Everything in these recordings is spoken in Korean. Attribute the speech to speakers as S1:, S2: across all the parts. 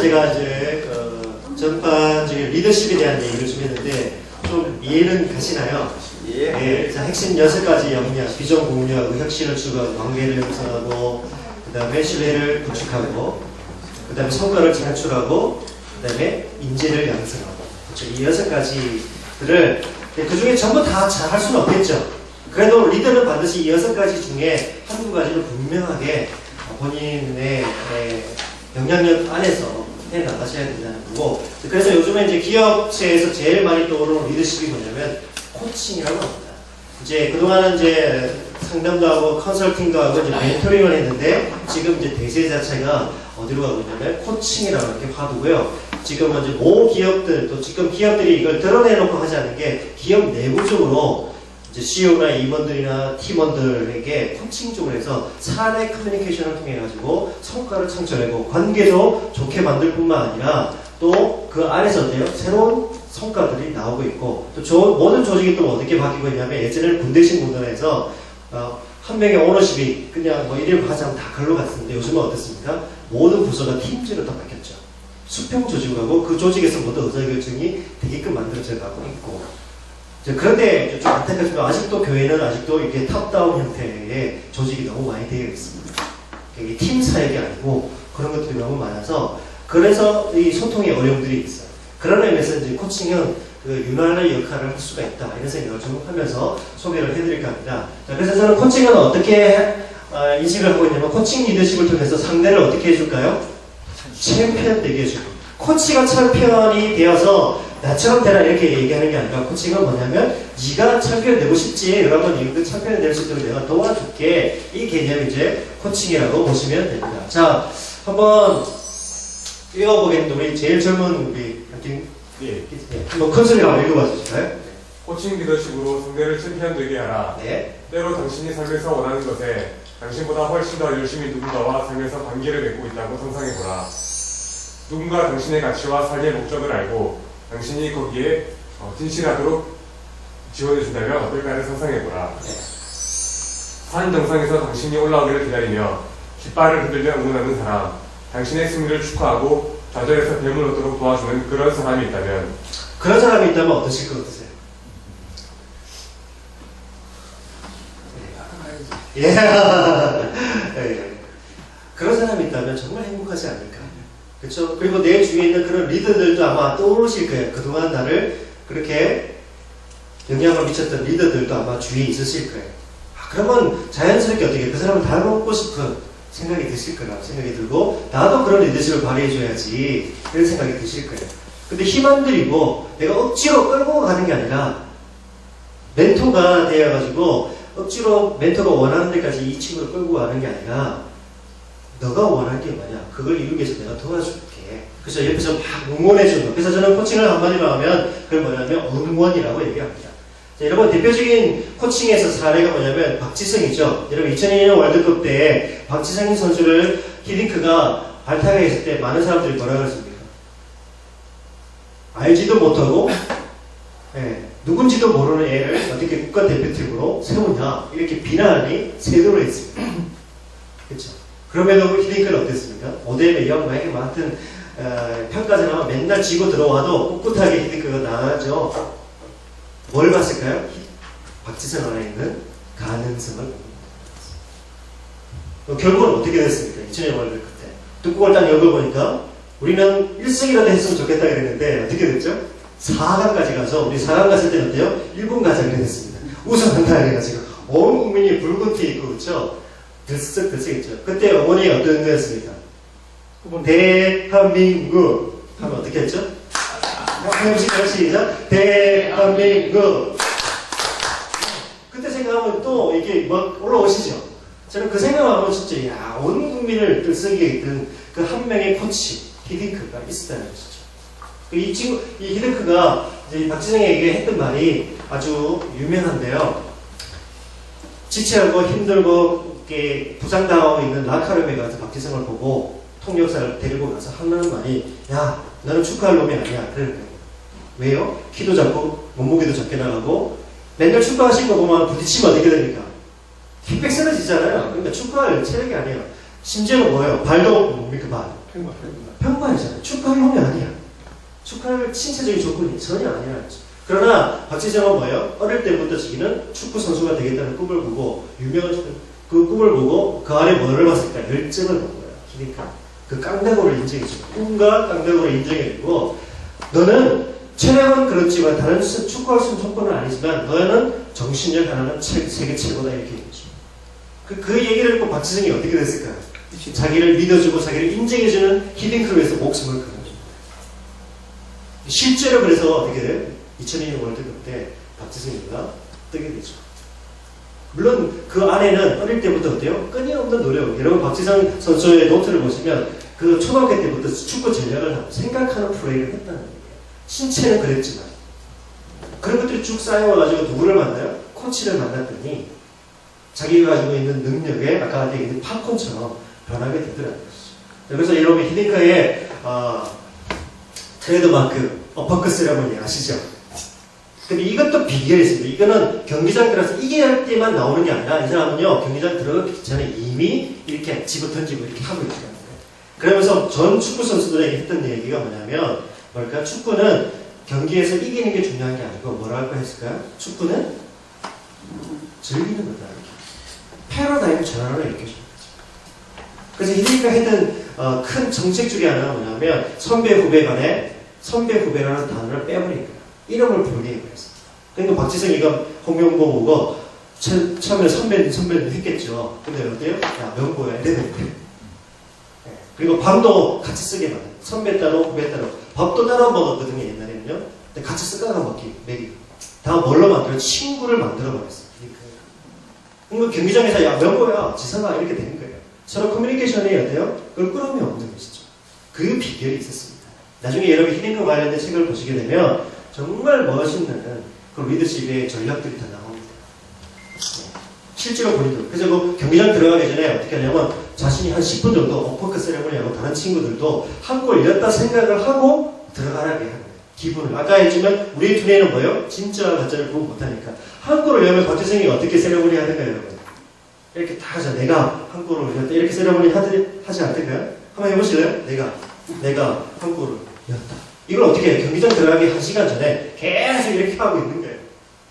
S1: 제가 이제 전반적인 리더십에 대한 얘기를 좀 했는데 좀 이해는 가시나요?
S2: 예.
S1: 네, 자, 핵심 6가지 역량, 비전 공유하고 혁신을 추구하고 관계를 형성하고 그 다음에 신뢰를 구축하고 그 다음에 성과를 창출하고 그 다음에 인재를 양성하고 그렇죠? 이 6가지들을 그 중에 전부 다 잘할 수는 없겠죠. 그래도 리더는 반드시 이 6가지 중에 한두 가지는 분명하게 본인의 영향력 안에서 해 나가셔야 된다는 거고, 그래서 요즘에 이제 기업체에서 제일 많이 떠오르는 리더십이 뭐냐면 코칭이라고 합니다. 이제 그동안은 이제 상담도 하고 컨설팅도 하고 이제 멘토링을 했는데 지금 이제 대세 자체가 어디로 가고 있냐면 코칭이라고 이렇게 화두고요. 지금은 이제 모 기업들 또 지금 기업들이 이걸 드러내놓고 하지 않는 게 기업 내부적으로 이제 CEO나 임원들이나 팀원들에게 코칭 쪽으로 해서 사내 커뮤니케이션을 통해 가지고 성과를 창출하고 관계도 좋게 만들 뿐만 아니라 또 그 안에서 새로운 성과들이 나오고 있고 또 모든 조직이 또 어떻게 바뀌고 있냐면 예전에는 군대식 문화에서 한 명의 오너십이 그냥 뭐 일일 과장 다 글로 갔었는데 요즘은 어떻습니까? 모든 부서가 팀제로 다 바뀌었죠. 수평 조직하고 그 조직에서 모든 의사결정이 되게끔 만들어져 가고 있고 그런데 좀 안타깝지만 아직도 교회는 아직도 이렇게 탑다운 형태의 조직이 너무 많이 되어 있습니다. 이게 팀 사역이 아니고 그런 것들이 너무 많아서 그래서 이 소통의 어려움들이 있어요. 그런 의미에서 이제 코칭은 그 윤활의 역할을 할 수가 있다 이런 생각을 좀 하면서 소개를 해드릴까 합니다. 자, 그래서 저는 코칭은 어떻게 인식을 하고 있냐면 코칭 리더십을 통해서 상대를 어떻게 해줄까요? 챔피언 되게 해주고 코치가 챔피언이 되어서 나처럼 되라 이렇게 얘기하는 게 아니라 코칭은 뭐냐면 네가 챔피언 되고 싶지 그러면 그 챔피언 될 수 있도록 내가 도와줄게 이 개념이 이제 코칭이라고 보시면 됩니다. 자 한번 읽어보겠습니다. 우리 제일 젊은 우리 한번 큰 소리로 한번 읽어봐 주실까요?
S3: 코칭 리더십으로 상대를 챔피언 되게 하라.
S1: 네.
S3: 때로 당신이 삶에서 원하는 것에 당신보다 훨씬 더 열심히 누군가와 삶에서 관계를 맺고 있다고 상상해보라. 누군가 당신의 가치와 삶의 목적을 알고 당신이 거기에 진실하도록 지원해준다면 어떨까를 상상해보라. 산 정상에서 당신이 올라오기를 기다리며 깃발을 흔들며 응원하는 사람, 당신의 승리를 축하하고 좌절에서 뱀을 얻도록 도와주는 그런 사람이 있다면
S1: 어떠실 것 같으세요? 예. 예. 그런 사람이 있다면 정말 행복하지 않을까. 그렇죠? 그리고 내 주위에 있는 그런 리더들도 아마 떠오르실 거예요. 그동안 나를 그렇게 영향을 미쳤던 리더들도 아마 주위에 있으실 거예요. 그러면 자연스럽게 어떻게 그 사람을 닮고 싶은 생각이 드실 거라고 생각이 들고 나도 그런 리더십을 발휘해줘야지 이런 생각이 드실 거예요. 근데 힘 안 들이고 내가 억지로 끌고 가는 게 아니라 멘토가 되어가지고 억지로 멘토가 원하는 데까지 이 친구를 끌고 가는 게 아니라 너가 원하는 게 뭐냐 그걸 이루기 위해서 내가 도와줄게. 그래서 옆에서 막 응원해주는 거. 그래서 저는 코칭을 한마디로 하면 그걸 뭐냐면 응원이라고 얘기합니다. 자, 여러분 대표적인 코칭에서 사례가 뭐냐면 박지성이죠. 여러분 2002년 월드컵 때 박지성 선수를 히딩크가 발탁에 있을 때 많은 사람들이 뭐라 그랬습니까? 알지도 못하고 누군지도 모르는 애를 어떻게 국가대표팀으로 세우냐 이렇게 비난이 세도록 했습니다. 그렇죠? 그럼에도 히딩크는 어땠습니까? 5대 0 많은 평가전하면 맨날 지고 들어와도 꿋꿋하게 히딩크가 나가죠. 뭘 봤을까요? 박지성 안에 있는 가능성을 결국은 어떻게 됐습니까? 2000년 월드컵 때 뚜껑을 딱 열어보니까 우리는 1승이라도 했으면 좋겠다 그랬는데 어떻게 됐죠? 4강까지 가서 우리 4강 갔을 때는 어때요? 1분 가자 그랬습니다. 우승한다 해가지고 온 국민이 붉은 티 입고 그렇죠? 들썩들썩했죠. 그때 어머니 어떤 거였습니까? 대한민국 하면 어떻게 했죠? 시작. 대한민국. 그때 생각하면 또 이게 막 올라오시죠. 저는 그 생각하면 진짜 온 국민을 들썩이게 했던 그 한 명의 코치 히딩크가 있었다는 것이죠. 이 친구 이 히딩크가 이제 박지성에게 했던 말이 아주 유명한데요. 지체하고 힘들고 이렇게 부상당하고 있는 라카룸에 가서 박지성을 보고 통역사를 데리고 가서 하는 말이 야 너는 축구할 놈이 아니야 그러는 거예요. 왜요? 키도 작고 몸무게도 작게 나가고 맨날 축구하신 거 보면 부딪히면 어떻게 됩니까? 킥백 쓰러지잖아요. 그러니까 축구할 체력이 아니에요. 심지어는 뭐예요? 발도 뭡니까 발? 평범하잖아요. 축구할 놈이 아니야. 축구할 신체적인 조건이 전혀 아니야. 그러나 박지성은 뭐예요? 어릴 때부터 자기는 축구 선수가 되겠다는 꿈을 꾸고 유명한 그 꿈을 보고 그 안에 뭐를 봤을까? 열정을 본 거야. 그러니까 그 깡다구를 인정해주고 꿈과 깡다구를 인정해주고 너는 체력은 그렇지만 다른 축구할 수 있는 조건은 아니지만 너는 정신력 하나는 세계 최고다 이렇게 얘기해줘. 그 얘기를 듣고 박지성이 어떻게 됐을까? 자기를 믿어주고 자기를 인정해주는 히딩크루에서 목숨을 걸어줘. 실제로 그래서 어떻게 돼요? 2002년 월드컵 때 박지성이가 뜨게 되죠. 물론 그 안에는 어릴 때부터 어때요? 끊임없는 노력. 여러분 박지성 선수의 노트를 보시면 그 초등학교 때부터 축구 전략을 하고 생각하는 플레이를 했다는 거예요. 신체는 그랬지만 그런 것들이 쭉 쌓여와가지고 누구를 만나요? 코치를 만났더니 자기가 가지고 있는 능력에 아까 얘기한 팝콘처럼 변하게 되더라고요. 그래서 여러분 히딩크의 트레이드마크 어퍼컷 세레머니 아시죠? 근데 이것도 비결이 있습니다. 이거는 경기장 들어가서 이겨야 때만 나오는 게 아니라 이 사람은요 경기장 들어가기 전에 이미 이렇게 집어 던지고 이렇게 하고 있어요. 그러면서 전 축구 선수들에게 했던 얘기가 뭐냐면 뭘까? 축구는 경기에서 이기는 게 중요한 게 아니고 뭐라고 했을까요? 축구는 즐기는 거다. 패러다임 전환을 일으켜주는 거죠. 그래서 히딩크가 했던 큰 정책 중에 하나가 뭐냐면 선배 후배 간에 선배 후배라는 단어를 빼버린 거예요. 이름을 부르게 그랬어요. 그러니까 박지성이가 홍명보 보고 처음에 선배는 했겠죠. 근데 어때요? 야 명보야 이래야 돼. 그리고 밥도 같이 쓰게 만들어요. 선배 따로 후배 따로 밥도 따로 먹었거든요 옛날에는요. 근데 같이 쓰다가 먹이고 다음 뭘로 만들어요? 친구를 만들어버렸어요. 그러니까 경기장에서 야 명보야 지성아 이렇게 되는 거예요. 서로 커뮤니케이션이 어때요? 껄끄러움이 없는 것이죠. 그 비결이 있었습니다. 나중에 여러분 히딩크 관련된 책을 보시게 되면 정말 멋있는 그 리더십의 전략들이 다 나옵니다. 실제로 본인도. 그래서 그 경기장 들어가기 전에 어떻게 하냐면 자신이 한 10분 정도 어퍼컷 세레머니하고 다른 친구들도 한 골 넣었다 생각을 하고 들어가라게 하는 거예요. 기분을. 아까 했지만 우리 두뇌는 뭐예요? 진짜 가짜를 구분 못하니까. 한 골을 넣으면 박지성이 어떻게 세레머니 하던가요, 여러분? 이렇게 다 하자. 내가 한 골을 넣었다. 이렇게 세레머니 하지 않던가요? 한번 해보실래요? 내가 한 골을 넣었다. 이걸 어떻게 해요? 경기장 들어가기 1시간 전에 계속 이렇게 하고 있는 거예요.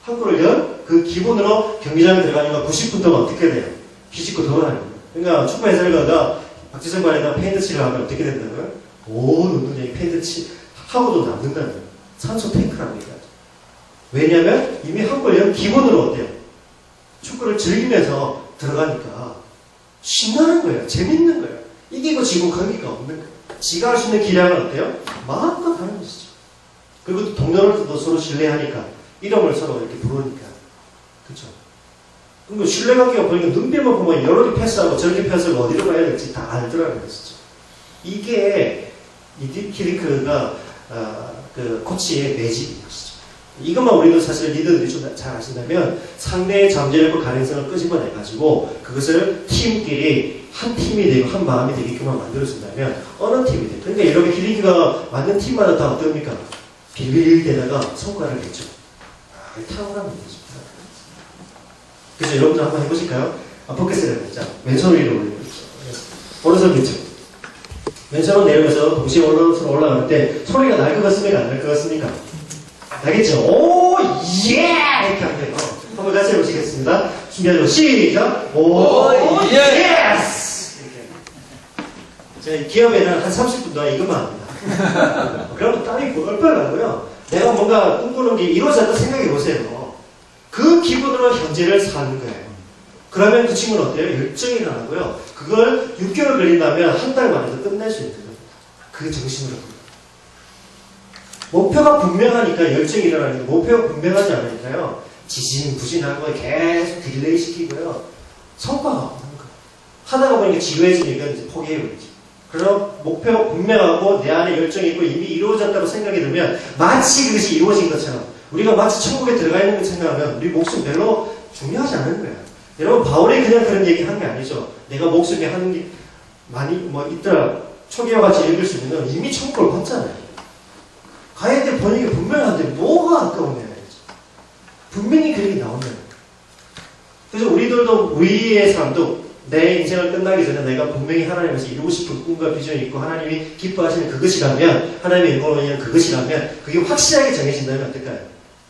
S1: 한 골을 넣은 그 기본으로 경기장에 들어가니까 90분 동안 어떻게 돼요? 뒤집고 돌아다니는 거예요. 그러니까 축구 해설가가 박지성 관에다 페인트 칠을 하면 어떻게 된다고요? 온 운동장이 페인트 하고도 남는다는 거예요. 산소 탱크라고 얘기하죠. 왜냐하면 이미 한 골 넣은 기본으로 어때요? 축구를 즐기면서 들어가니까 신나는 거예요. 재밌는 거예요. 이기고 지고 관계가 없는 거예요. 지가 할 수 있는 기량은 어때요? 마음껏 하는 것이죠. 그리고 또 동료들도 서로 신뢰하니까 이름을 서로 이렇게 부르니까 그렇죠? 그리고 신뢰관계가 보니까 눈빛만 보면 이렇게 패스하고 저렇게 패스하고 어디로 가야 될지 다 알더라고요. 진짜. 이게 히딩크가 그 코치의 매직인 것이죠. 이것만 우리도 사실 리더들이 좀 잘 아신다면 상대의 잠재력과 가능성을 끄집어내가지고 그것을 팀끼리 한 팀이 되고 한 마음이 되게끔만 만들어준다면 어느 팀이 돼요. 그러니까 여러분 히딩크가 맞는 팀마다 다 어떻습니까? 빌빌대다가 성과를 냈죠. 탁월한 문제죠. 그래서 여러분들 한번 해보실까요? 포켓스를 했죠. 왼손 위로 올리고 있죠. 오른손 밑으로. 왼손을 내리면서 동시에 오른손 올라갈 때 소리가 날 것 같습니까? 안 날 것 같습니까? 나겠죠? 오, 예! 이렇게 하면 돼요. 한번 같이 해보시겠습니다. 준비하죠. 시작! 오, 예스! 이렇게. 제가 기업에는 한 30분 동안 이것만 합니다. 그럼 땀이 얼마나 나고요. 내가 뭔가 꿈꾸는 게 이루어졌다 생각해보세요. 그 기분으로 현재를 사는 거예요. 그러면 그 친구는 어때요? 열정이 일어나고요. 그걸 6개월 걸린다면 한 달 만에도 끝낼 수 있는 겁니다. 그 정신으로. 목표가 분명하니까 열정이 일어나는데 목표가 분명하지 않으니까요. 지진부진하고 계속 딜레이 시키고요. 성과가 없는 거예요. 하다가 보니까 지루해지니까 이제 포기해버리죠. 그럼 목표가 분명하고 내 안에 열정이 있고 이미 이루어졌다고 생각이 들면 마치 그것이 이루어진 것처럼 우리가 마치 천국에 들어가 있는 것 생각하면 우리 목숨 별로 중요하지 않은 거예요. 여러분 바울이 그냥 그런 얘기 한 게 아니죠. 내가 목숨이 하는 게 많이 뭐 있더라. 초기와 같이 읽을 수 있는 건 이미 천국을 봤잖아요. 가야 될 번역이 분명한데 뭐가 아까우냐. 분명히 그렇게 나오는 거예요. 그래서 우리들도 우리의 사람도 내 인생을 끝나기 전에 내가 분명히 하나님에서 이루고 싶은 꿈과 비전이 있고 하나님이 기뻐하시는 그것이라면, 하나님의 영광을 위한 그것이라면 그게 확실하게 정해진다면 어떨까요?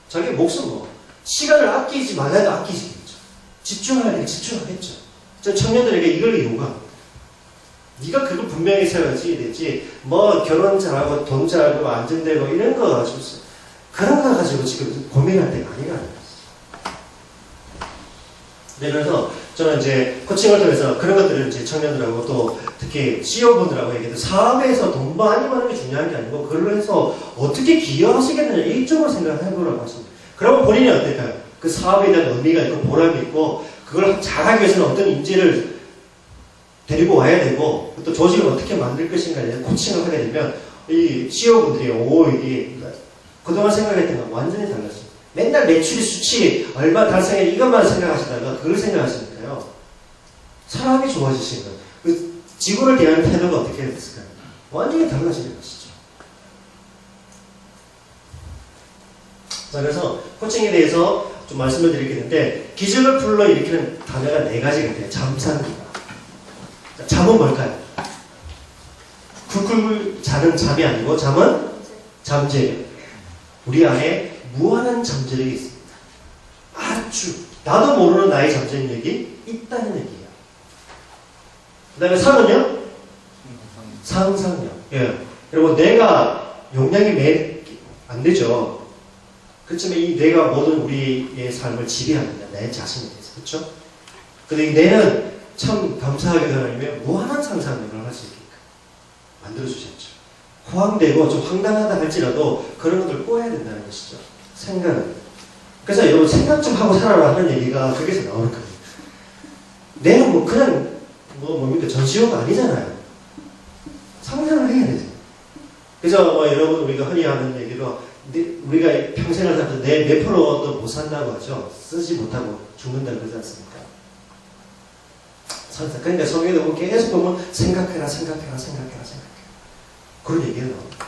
S1: 자기 목숨 시간을 아끼지 말아도 아끼지겠죠. 집중해야 되게 집중하겠죠. 저 청년들에게 이걸 요구합니다. 네가 그걸 분명히 세워야지 되지 뭐 결혼 잘하고 돈 잘하고 안정되고 이런 거 가지고 그런 거 가지고 지금 고민할 때가 아니라는 거죠. 네, 그래서 저는 이제 코칭을 통해서 그런 것들을 이제 청년들하고 또 특히 CEO분들하고 얘기해도 사업에서 돈 많이 버는 게 중요한 게 아니고 그걸로 해서 어떻게 기여하시겠느냐 이쪽으로 생각을 해보라고 하십니다. 그러면 본인이 어떨까요? 그 사업에 대한 의미가 있고 보람이 있고 그걸 잘하기 위해서는 어떤 인재를 데리고 와야 되고 또 조직을 어떻게 만들 것인가에 대한 코칭을 하게 되면 이 CEO분들이 이게 그동안 생각했던 건 완전히 달랐어요. 맨날 매출이 수치 얼마 달성해 이것만 생각하시다가 그걸 생각하시니까요. 사람이 좋아지시는 거예요. 그 직원을 대하는 태도가 어떻게 됐을까요? 완전히 달라지는 것이죠. 자, 그래서 코칭에 대해서 좀 말씀을 드리겠는데 기적을 불러일으키는 단어가 4가지가 돼요. 잠상기가. 잠은 뭘까요? 쿨쿨 자는 잠이 아니고 잠은 잠재력. 우리 안에 무한한 잠재력이 있습니다. 아주 나도 모르는 나의 잠재력이 있다는 얘기예요. 그 다음에 상은요? 상상력. 예. 그리고 뇌가 용량이 매일 안 되죠. 그렇지만 이 뇌가 모든 우리의 삶을 지배합니다. 내 자신에 대해서. 그렇죠? 근데 이 뇌는 참 감사하게도 하나님의 무한한 상상력을 할 수 있게끔 만들어주셨죠. 호황되고 좀 황당하다 할지라도 그런 것들을 꼬아야 된다는 것이죠. 생각은. 그래서 여러분 생각 좀 하고 살아라 하는 얘기가 거기서 나오는 거예요. 내가 뭐 그냥 뭡니까 전시호가 아니잖아요. 상상을 해야 되죠. 그래서 뭐 여러분 우리가 흔히 하는 얘기로 우리가 평생을 살면서 내 몇 프로도 못 산다고 하죠. 쓰지 못하고 죽는다고 그러지 않습니까? 그러니까 성경에 보면 계속 보면 생각해라. 그런 얘기가 나옵니다.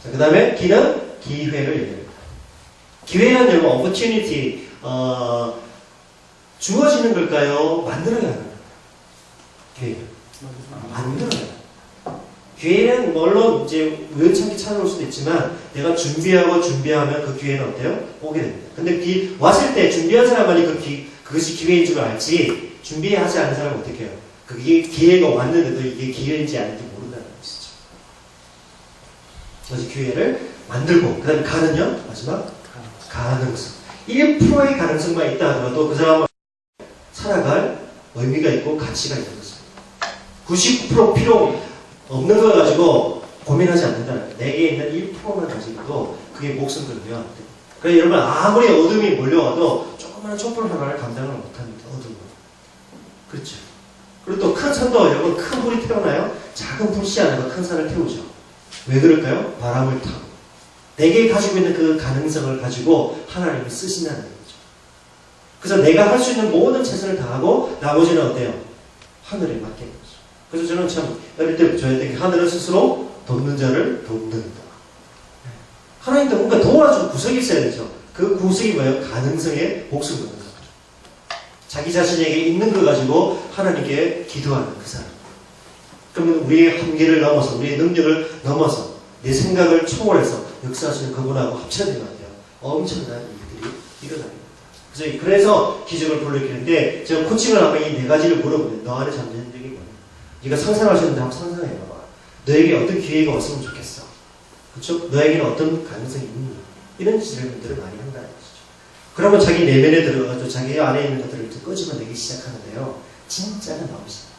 S1: 자, 그 다음에 기는 기회를 얘기합니다. 기회는 여러분 opportunity 주어지는 걸까요? 만들어야 하는 걸까요? 기회 만들어야. 기회는 물론 이제 우연찮게 찾아올 수도 있지만 내가 준비하면 그 기회는 어때요? 오게 됩니다. 근데 왔을 때 준비한 사람만이 그것이 기회인 줄 알지 준비하지 않은 사람은 어떻게 해요? 그게 기회가 왔는데도 이게 기회인지 아닌지 모른다는 것이죠. 그래서 기회를 만들고 그 다음에 가는요? 마지막 가능성. 1%의 가능성만 있다 하더라도 그 사람은 살아갈 의미가 있고 가치가 있는 것입니다. 99% 필요 없는 걸 가지고 고민하지 않는다는 거예요. 내게 있는 1%만 가지고도 그게 목숨 걸면 안 돼요. 그래서 여러분 아무리 어둠이 몰려와도 조그마한 촛불 하나를 감당을 못합니다. 어둠은. 그렇죠. 그리고 또 큰 산도 여러분 큰 불이 태어나요? 작은 불씨 안에가 큰 산을 태우죠. 왜 그럴까요? 바람을 타고. 내게 가지고 있는 그 가능성을 가지고 하나님이 쓰신다는 거죠. 그래서 내가 할 수 있는 모든 최선을 다하고 나머지는 어때요? 하늘에 맡기는 거죠. 그래서 저는 참 어릴 때부터 했던 게 하늘은 스스로 돕는 자를 돕는다. 하나님도 뭔가 도와줄 구석이 있어야 되죠. 그 구석이 뭐예요? 가능성에 목숨 거는 거죠. 자기 자신에게 있는 거 가지고 하나님께 기도하는 그 사람. 그러면 우리의 한계를 넘어서 우리의 능력을 넘어서 내 생각을 초월해서 역사하시는 그분하고 합쳐지는 것 같아요. 엄청난 일들이 일어납니다. 그래서 기적을 불러일으키는데 제가 코칭을 하면 이 4가지를 물어보면 너 안에 잠재는 적이 뭐냐? 네가 상상할 수 있는데 한번 상상해봐봐. 너에게 어떤 기회가 왔으면 좋겠어. 그렇죠? 너에게는 어떤 가능성이 있니? 이런 질문들을 많이 한다는 것이죠. 그러면 자기 내면에 들어가서 자기 안에 있는 것들을 끄집어내기 시작하는데요. 진짜가 나오시죠.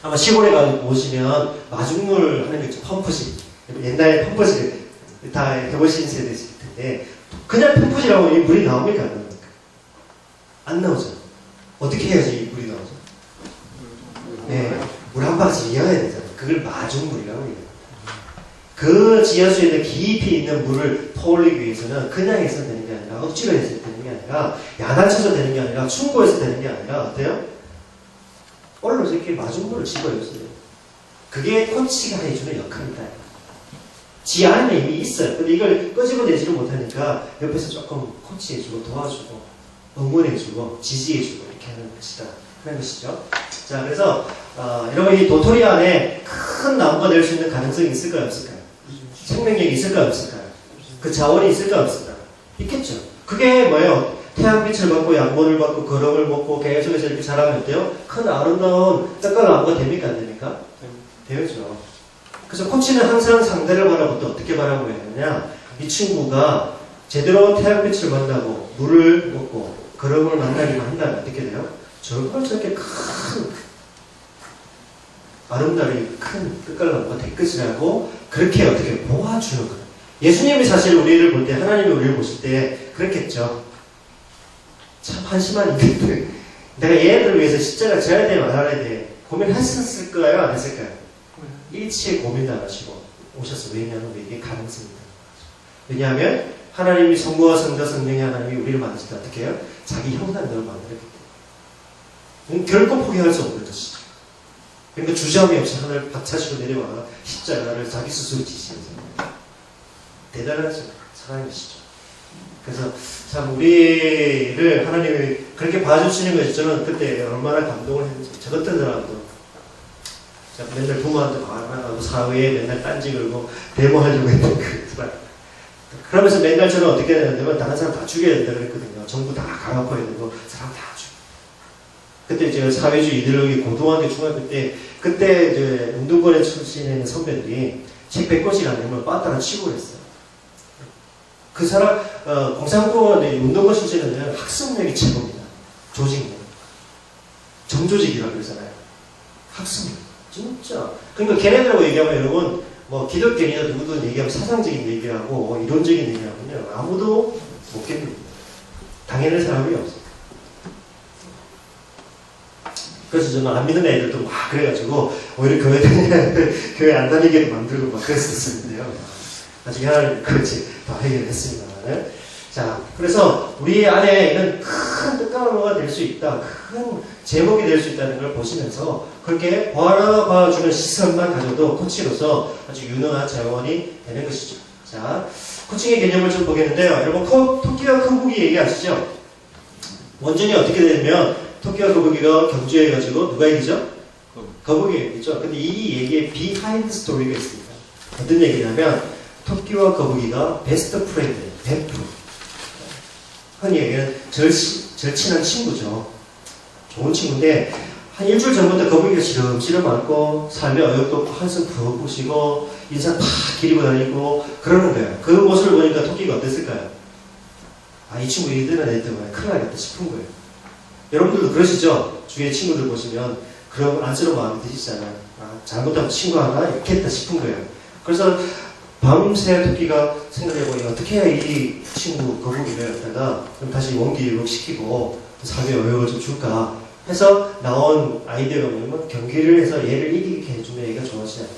S1: 아마 시골에 가서 보시면 마중물 하는 거 있죠. 펌프질. 옛날에 펌프질 다 해보신 세대실 텐데 그냥 펌프질하고 이 물이 나옵니까? 안 나옵니까? 안 나오죠. 어떻게 해야지 이 물이 나오죠? 네, 물 한 바가지 이어야 되잖아요. 그걸 마중물이라고 해요. 그 지하수에 있는 깊이 있는 물을 퍼올리기 위해서는 그냥 해서 되는 게 아니라 억지로 해서 되는 게 아니라 야단쳐서 되는 게 아니라 충고해서 되는 게 아니라 어때요? 얼른 이렇게 마중물을 집어넣었어요. 그게 코치가 해주는 역할이다. 지 안에 이미 있어요. 근데 이걸 끄집어내지를 못하니까 옆에서 조금 코치해주고 도와주고 응원해주고 지지해주고 이렇게 하는 것이다 하는 것이죠. 자, 그래서 여러분 이 도토리 안에 큰 나무가 될 수 있는 가능성이 있을까요, 없을까요? 생명력이 있을까요, 없을까요? 그 자원이 있을까요, 없을까요? 있겠죠. 그게 뭐예요? 태양빛을 받고 양분을 받고 거름을 먹고 계속해서 이렇게 자라면 어때요? 큰 아름다운 떡갈나무가 됩니까, 안 됩니까? 되죠. 그래서 코치는 항상 상대를 바라볼 때 어떻게 바라보야 되느냐? 이 친구가 제대로 태양빛을 만나고 물을 먹고 거름을 만나기만 한다면 어떻게 돼요? 저렇게 큰 아름다운 큰 끝갈나무가 될 것이라고 그렇게 어떻게 보아주는 거예요. 예수님이 사실 우리를 볼 때, 하나님이 우리를 보실 때 그랬겠죠. 참 한심한 인간들. 내가 얘네들을 위해서 십자가 져야 돼, 말아야 돼. 고민하셨을까요? 안 했을까요? 일치에 고민도 안 하시고 오셨어. 왜냐하면 우리에게 가능성이 있다. 왜냐하면 하나님이 성부와 성자 성령의 하나님이 우리를 만드실 때 어떻게 해요? 자기 형상대로 만들었기 때문에. 결코 포기할 수 없는 것이죠. 그러니까 주저함이 없이 하늘을 박차시고 내려와 십자가를 자기 스스로 지시면서 대단하죠. 사랑이시죠. 그래서 참 우리를 하나님이 그렇게 봐주시는 것이 저는 그때 얼마나 감동을 했는지. 저 같은 사람도 맨날 부모한테 반항하고 사회에 맨날 딴지 걸고 데모하려고 했던 그 사람. 그러면서 맨날 저는 어떻게 해야 되냐면 다른 사람 다 죽여야 된다 그랬거든요. 정부 다 강압해야 되고 사람 다 죽여. 그때 제가 사회주의 이데올로기 고등학교 중학교 때 그때 이제 운동권에 출신에 있는 선배들이 책 100권씩 안 내면 빠따라 치고 그랬어요. 그 사람 공산권 운동권 출신은 학습력이 최고입니다. 조직력. 정조직이라고 그러잖아요. 학습력. 진짜. 그러니까 걔네들하고 얘기하면 여러분 뭐 기독교인이나 누구든 얘기하면 사상적인 얘기하고 이론적인 얘기하면요 아무도 못 깨닫습니다. 당해낼 사람이 없어요. 그래서 저는 안 믿는 애들도 막 그래가지고 오히려 교회 교회 안 다니게 만들고 막 그랬었는데요. 나중에 하나님 그렇지 다 해결했습니다. 자, 그래서 우리 안에 있는 큰 뜻가마가 될 수 있다, 큰 제목이 될 수 있다는 걸 보시면서 그렇게 바라봐주는 시선만 가져도 코치로서 아주 유능한 자원이 되는 것이죠. 자, 코칭의 개념을 좀 보겠는데요. 여러분 토끼와 거북이 얘기하시죠? 원전이 어떻게 되냐면 토끼와 거북이가 경주해가지고 누가 이기죠? 거북이가 이기죠. 근데 이 얘기에 비하인드 스토리가 있습니다. 어떤 얘기냐면 토끼와 거북이가 베스트 프렌드, 베프. 흔히 얘기하는 절친한 친구죠. 좋은 친구인데 한 일주일 전부터 거북이가 시름시름 앓고 삶의 어역도 한숨 푹 부시고 인상 팍 기리고 다니고 그러는 거예요. 그 모습을 보니까 토끼가 어땠을까요? 아, 이 친구 이대로 냈더니 큰일 나겠다 싶은 거예요. 여러분들도 그러시죠? 주위에 친구들 보시면 그런 안쓰러운 마음이 드시잖아요. 아, 잘못하면 친구 하나 잃겠다 싶은 거예요. 그래서 밤새 토끼가 생각해보니 어떻게 해야 이 친구 거북이를 갖다가 다시 원기를 시키고 삶의 여유를 좀 줄까 해서 나온 아이디어가 뭐냐면 경기를 해서 얘를 이기게 해주면 얘가 좋아지지 않다.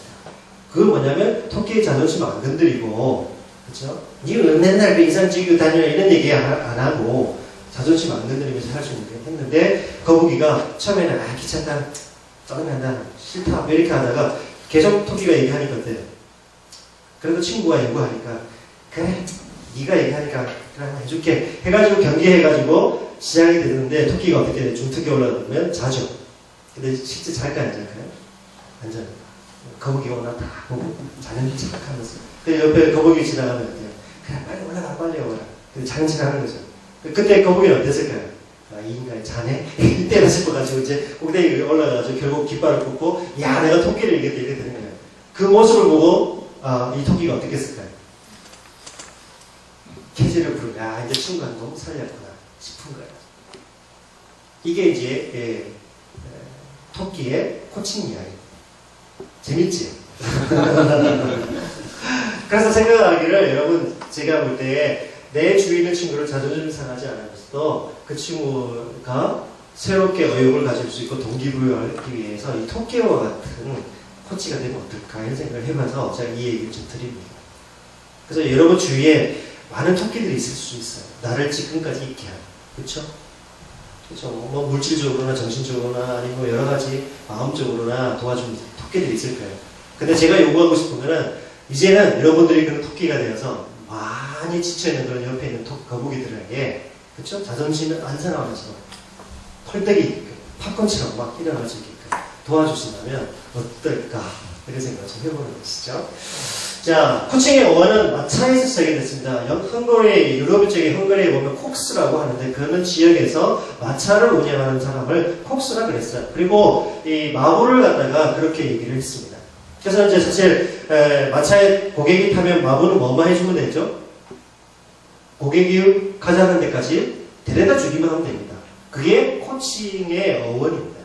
S1: 그건 뭐냐면 토끼의 자존심을 안 건드리고, 그렇죠? 니는 맨날 그 이상지기고 다녀 이런 얘기 안 하고 자존심 안 건드리면서 할 수 있는 게 했는데 거북이가 처음에는 아 귀찮다, 짜증난다, 싫다 이렇게 하다가 계속 토끼가 얘기하니까 어때요? 그래도 친구가 연구하니까 그래 네가 얘기하니까 그래 해줄게 해가지고 경기해가지고 시작이 되는데 토끼가 어떻게 돼? 중턱에 올라가면 자죠. 근데 실제 잘까 안 잘까요? 안 자요. 거북이가 오나 다 보고 자는 착각하면서 근데 옆에 거북이 지나가면 어때요? 그래 빨리 올라가 빨리 올라가. 근데 자는 척하는 거죠. 그때 거북이는 어땠을까요? 아, 이 인간이 자네? 이때나 싶어가지고 이제 꼭대기에 올라가가지고 결국 깃발을 꽂고 야 내가 토끼를 이겼다 이렇게 되는 거예요. 그 모습을 보고 아, 이 토끼가 어떻게 했을까요? 캐지를 부르고 아 이제 친구가 너무 살렸구나 싶은 거예요. 이게 이제 토끼의 코칭 이야기. 재밌지? 그래서 생각하기를 여러분 제가 볼 때 내 주위에 있는 친구를 자존심 상하지 않으면서도 그 친구가 새롭게 의욕을 가질 수 있고 동기부여하기 위해서 이 토끼와 같은 코치가 되면 어떨까 이런 생각을 해봐서 제가 이 얘기를 좀 드립니다. 그래서 여러분 주위에 많은 토끼들이 있을 수 있어요. 나를 지금까지 있게 하는. 그렇죠? 그렇죠. 뭐 물질적으로나 정신적으로나 아니면 여러 가지 마음적으로나 도와주는 토끼들이 있을 거예요. 근데 제가 요구하고 싶은 거는 이제는 여러분들이 그런 토끼가 되어서 많이 지쳐있는 그런 옆에 있는 거북이들에게 그쵸? 자존심을 안 상하면서 펄떡이 팝콘처럼 막 일어날 수 있게끔 도와주신다면 어떨까? 이런 생각을 좀 해보는 것이죠. 자, 코칭의 원은 마차에서 시작이 됐습니다. 헝가리, 유럽 쪽에 헝가리에 보면 콕스라고 하는데 그는 지역에서 마차를 운영하는 사람을 콕스라 그랬어요. 그리고 이 마부를 갖다가 그렇게 얘기를 했습니다. 그래서 이제 사실 마차에 고객이 타면 마부는 뭐만 해주면 되죠? 고객이 가자는 데까지 데려다 주기만 하면 됩니다. 그게 코칭의 어원입니다.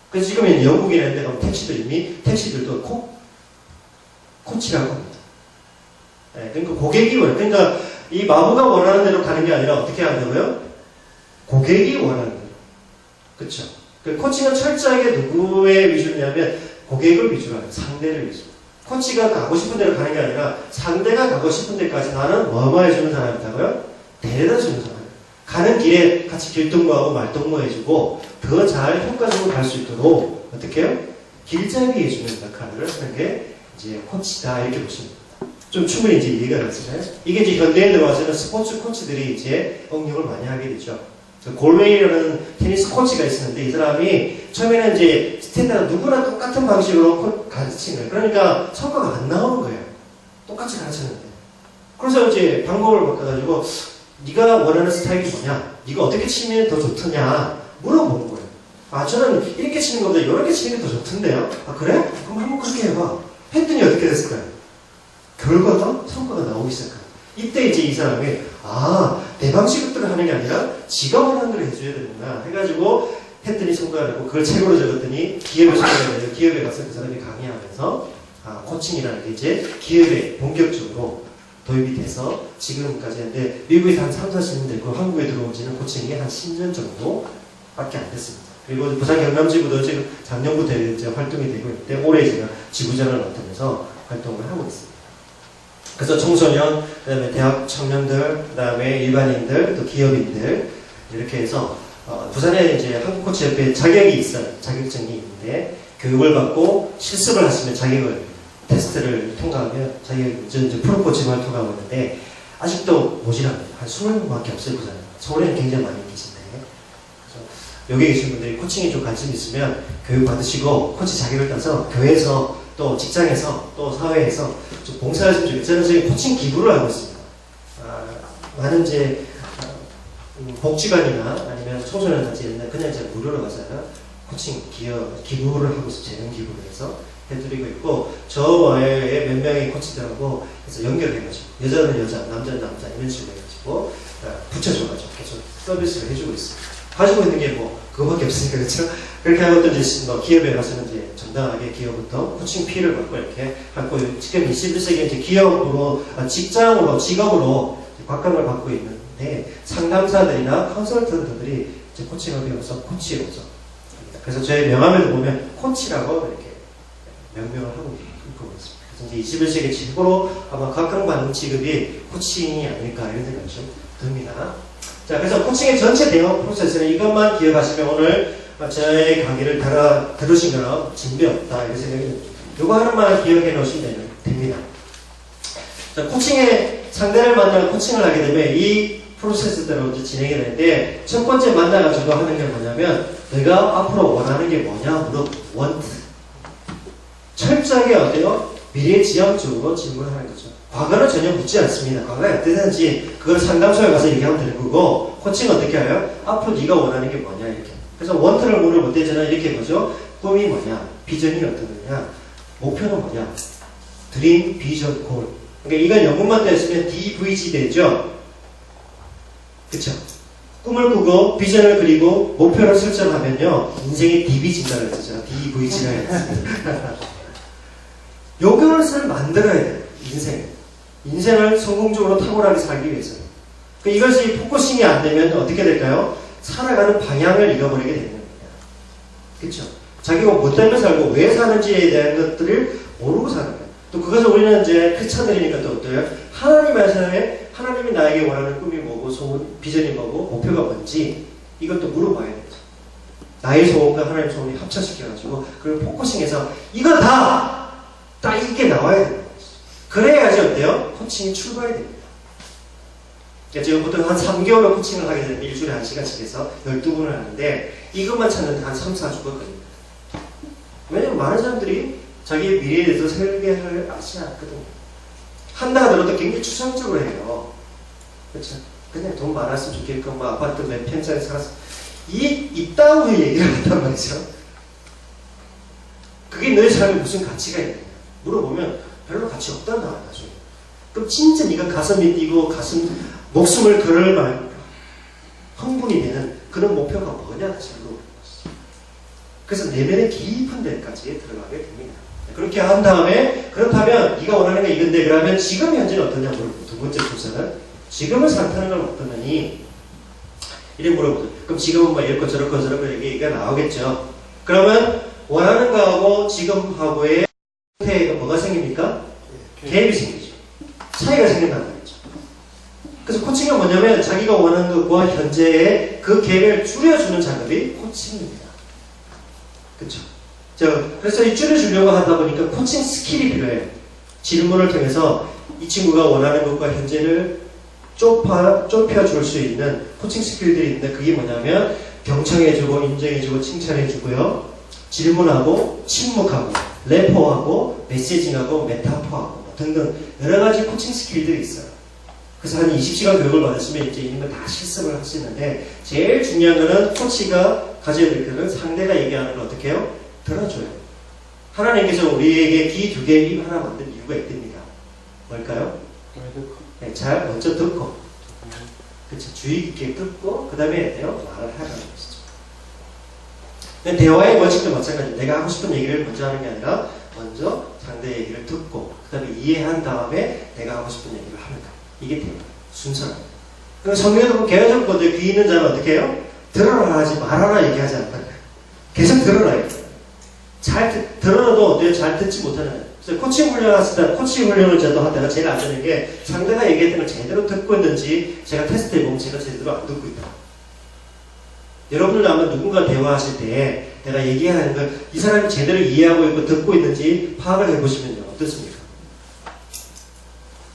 S1: 그래서 지금 영국이나 이런 데 가면 택시들도 코치라고 합니다. 그러니까 고객이 그러니까 이 마부가 원하는 대로 가는 게 아니라 어떻게 한다고요? 고객이 원하는 대로. 그렇죠? 그 코칭은 철저하게 누구의 위주냐면 고객을 위주로 하는 상대를 위주로. 코치가 가고 싶은 대로 가는 게 아니라 상대가 가고 싶은 데까지 나는 뭐 해주는 사람이라고요? 데려다 주는 사람. 가는 길에 같이 길동무하고 말동무해주고 더 잘 효과적으로 갈 수 있도록 어떻게 해요? 길잡이 해주는 역할을 하는 게 이제 코치다 이렇게 보시면 됩니다. 좀 충분히 이제 이해가 됐잖아요. 이게 이제 현대에 들어와서는 스포츠 코치들이 이제 응용을 많이 하게 되죠. 골웨이라는 테니스 코치가 있었는데 이 사람이 처음에는 이제 스탠다드 누구나 똑같은 방식으로 가르치는 거예요. 그러니까 성과가 안 나오는 거예요. 똑같이 가르쳤는데. 그래서 이제 방법을 바꿔가지고 네가 원하는 스타일이 뭐냐? 네가 어떻게 치면 더 좋더냐? 물어보는 거예요. 아 저는 이렇게 치는 것보다 이렇게 치는 게 더 좋던데요? 아 그래? 그럼 한번 그렇게 해봐. 했더니 어떻게 됐을까요? 결과가 성과가 나오기 시작합니다. 이때 이제 이 사람이 내 방식대로 하는 게 아니라 지가 원하는 대로 해줘야 되는구나 해가지고 했더니 성과가 나고 그걸 책으로 적었더니 기업에 소개가 돼요. 기업에 가서 그 사람이 강의하면서 코칭이라는 게 이제 기업에 본격적으로 도입이 돼서 지금까지 했는데 미국에서 한 3, 40년 됐고 한국에 들어온 지는 코칭이 한 10년 정도밖에 안 됐습니다. 그리고 부산 경남지구도 지금 작년부터 이제 활동이 되고 있는데 올해 제가 지구전을 맡으면서 활동을 하고 있습니다. 그래서 청소년, 그 다음에 대학 청년들, 그 다음에 일반인들, 또 기업인들 이렇게 해서 부산에 이제 한국코치협회 자격이 있어요. 자격증이 있는데 교육을 받고 실습을 하시면 자격을 테스트를 통과하면 자격이 이제 프로코치만 통과하고 있는데 아직도 모자랍니다. 한 20명밖에 없어요. 부산에. 서울에는 굉장히 많이 계신데 그래서 여기 계신 분들이 코칭에 좀 관심 있으면 교육 받으시고 코치 자격을 따서 교회에서 또 직장에서 또 사회에서 좀 봉사하시면 좋겠어요. 저는 지금 코칭 기부를 하고 있습니다. 많은 이제 복지관이나 아니면 청소년 단체 있는 그냥 이제 무료로 가서 코칭 기부를 하고 있어요. 재능 기부를 해서 해드리고 있고 저 외에 몇 명의 코치들하고 해서 연결해가지고 여자는 여자, 남자는 남자 이런 식으로 해가지고 붙여줘가지고 계속 서비스를 해주고 있습니다. 가지고 있는 게 뭐 그거밖에 없으니까 그렇죠? 그렇게 하고 또 이제 뭐 기업에 가서는 이제 정당하게 기업부터 코칭 피를 받고 이렇게 하고 지금 21세기 이제 기업으로 직장으로 직업으로 곽강을 받고 있는데 상담사들이나 컨설턴트들이 이제 코칭을 배워서 코치로서 그래서 저희 명함에도 보면 코치라고 이렇게 명명을 하고 있습니다. 그래서 이제 21세기 최고로 아마 각광받는 직업이 코칭이 아닐까 이런 생각이 좀 듭니다. 자, 그래서 코칭의 전체 대응 프로세스는 이것만 기억하시면 오늘 저의 강의를 들으신 거는 진배 없다 이런 생각이 듭니다. 이거 하나만 기억해 놓으시면 됩니다. 자, 코칭의 상대를 만나 코칭을 하게 되면 이 프로세스대로 이제 진행이 되는데 첫 번째 만나가지고 하는 게 뭐냐면 내가 앞으로 원하는 게 뭐냐 want 철저하게 어때요? 미래지향적으로 질문하는 거죠. 과거는 전혀 묻지 않습니다. 과거가 어땠는지 그걸 상담소에 가서 얘기하면 되는 거고 코칭은 어떻게 해요? 앞으로 네가 원하는 게 뭐냐 이렇게. 그래서 원트를 물어볼 때 저는 이렇게 보죠. 꿈이 뭐냐? 비전이 어떤 거냐? 목표는 뭐냐? 드림, 비전, 골. 그러니까 이건 영문만 됐으면 DVG 되죠? 그쵸? 꿈을 꾸고 비전을 그리고 목표를 설정하면요 인생이 DVG인다고 했죠. DVG가 했습니다. 요것을 만들어야 돼요. 인생을 성공적으로 탁월하게 살기 위해서. 그러니까 이것이 포커싱이 안 되면 어떻게 될까요? 살아가는 방향을 잃어버리게 되는 겁니다. 그렇죠? 자기가 뭐 때문에 살고 왜 사는지에 대한 것들을 모르고 사는 거예요. 또 그것을 우리는 이제 크리스찬들이니까 또 어때요? 하나님 안에서의 하나님이 나에게 원하는 꿈이 뭐고 소원, 비전이 뭐고 목표가 뭔지 이것도 물어봐야 되죠. 나의 소원과 하나님의 소원이 합쳐시켜가지고 그걸 포커싱해서 이거 다 딱 이게 나와야 됩니다. 그래야지 어때요? 코칭이 출발이 됩니다. 그러니까 지금 보통 한 3개월로 코칭을 하게 되면 일주일에 1시간씩 해서 12분을 하는데 이것만 찾는데 한 3, 4주가 걸립니다. 왜냐면 많은 사람들이 자기의 미래에 대해서 설계를 하지 않거든요. 한다 하더라도 굉장히 추상적으로 해요. 그렇죠? 그냥 돈 많았으면 좋겠고 뭐 아파트 몇 평짜리 살았어. 이따위의 얘기를 한단 말이죠. 그게 너의 삶에 무슨 가치가 있느냐 물어보면 별로 가치 없다는 나와요. 나중에. 그럼 진짜 네가 가슴이 뛰고 목숨을 걸을 말 흥분이 되는 그런 목표가 뭐냐 다시 물어보는 것이죠. 그래서 내면의 깊은 데까지 들어가게 됩니다. 그렇게 한 다음에 그렇다면 네가 원하는 게 이건데 그러면 지금 현재는 어떠냐 물어보고 두 번째 순서는 지금을 산타는 건 어떠느니 이렇게 물어보죠. 그럼 지금은 뭐 이럴 거 저럴 거 저럴 거 얘기가 나오겠죠. 그러면 원하는 거하고 지금하고의 상태가 뭐가 생깁니까? 갭이 생기죠. 차이가 생긴다는 거죠. 그래서 코칭은 뭐냐면 자기가 원하는 것과 현재의 그 갭을 줄여주는 작업이 코칭입니다. 그렇죠? 그래서 이 줄여주려고 하다 보니까 코칭 스킬이 필요해요. 질문을 통해서 이 친구가 원하는 것과 현재를 좁혀줄 수 있는 코칭 스킬들이 있는데 그게 뭐냐면 경청해주고 인정해주고 칭찬해주고요. 질문하고 침묵하고 래퍼하고 메시징하고 메타포하고 등등 여러가지 코칭 스킬들이 있어요. 그래서 한 20시간 교육을 받았으면 이제 이런 거 다 실습을 할 수 있는데 제일 중요한 거는 코치가 가져야 될 거는 상대가 얘기하는 걸 어떻게 해요? 들어줘요. 하나님께서 우리에게 귀 두 개, 입 하나 만든 이유가 있답니다. 뭘까요? 네, 잘 먼저 듣고 그쵸, 주의 깊게 듣고 그 다음에 말을 하라는 것이죠. 대화의 원칙도 마찬가지예요. 내가 하고 싶은 얘기를 먼저 하는 게 아니라 먼저 상대 얘기를 듣고 그 다음에 이해한 다음에 내가 하고 싶은 얘기를 하는 거. 이게 대화 순서랍니다. 그럼 성경에도 보면 개혁적 건데 귀 있는 자는 어떻게 해요? 들어라 하지 말아라 얘기하지 않는다. 계속 들어라 얘기해요. 잘 들어도 어때요? 잘 듣지 못하는. 그래서 코칭 훈련을 했을 때, 코칭 훈련을 저도 할 때가 제일 안 되는 게 상대가 얘기했던 걸 제대로 듣고 있는지 제가 테스트 해보면 제가 제대로 안 듣고 있다. 여러분들 아마 누군가 대화하실 때 내가 얘기하는 걸 이 사람이 제대로 이해하고 있고 듣고 있는지 파악을 해보시면요. 어떻습니까?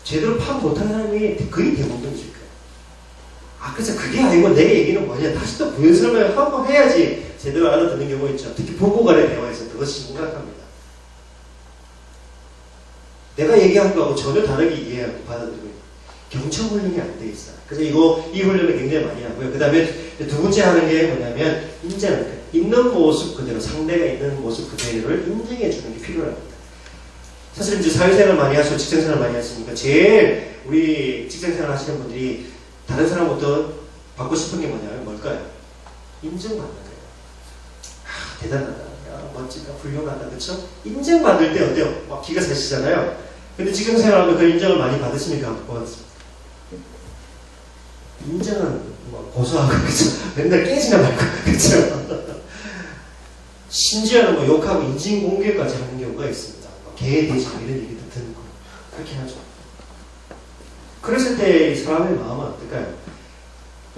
S1: 제대로 파악 못하는 사람이 거의 대부분이실 거예요. 아, 그래서 그게 아니고 내 얘기는 뭐냐. 다시 또 부연설명을 하고 해야지 제대로 알아듣는 경우가 있죠. 특히 부부간의 대화에서 그것이 심각합니다. 내가 얘기한 거하고 전혀 다르게 이해하고 받아들이고 경청 훈련이 안 돼 있어요. 그래서 이 훈련을 굉장히 많이 하고요. 그 다음에 두 번째 하는 게 뭐냐면 인정하는 거예요. 있는 모습 그대로 상대가 있는 모습 그대로를 인정해 주는 게 필요합니다. 사실 이제 사회생활 많이 하시고 직장생활 많이 하시니까 제일 우리 직장생활 하시는 분들이 다른 사람부터 받고 싶은 게 뭐냐면 뭘까요? 인정받는 거예요. 아, 대단하다. 야, 멋지다. 훌륭하다. 그쵸? 인정받을 때 어때요? 막 기가 차시잖아요. 근데 직장생활하면 그 인정을 많이 받으십니까? 못 받습니까? 인정은 뭐 고소하고 그쵸? 맨날 깨지나 말고 그쵸? 심지어는 뭐 욕하고 인신공격까지 하는 경우가 있습니다. 개돼지 이런 얘기도 듣고 그렇게 하죠. 그랬을 때 사람의 마음은 어떨까요?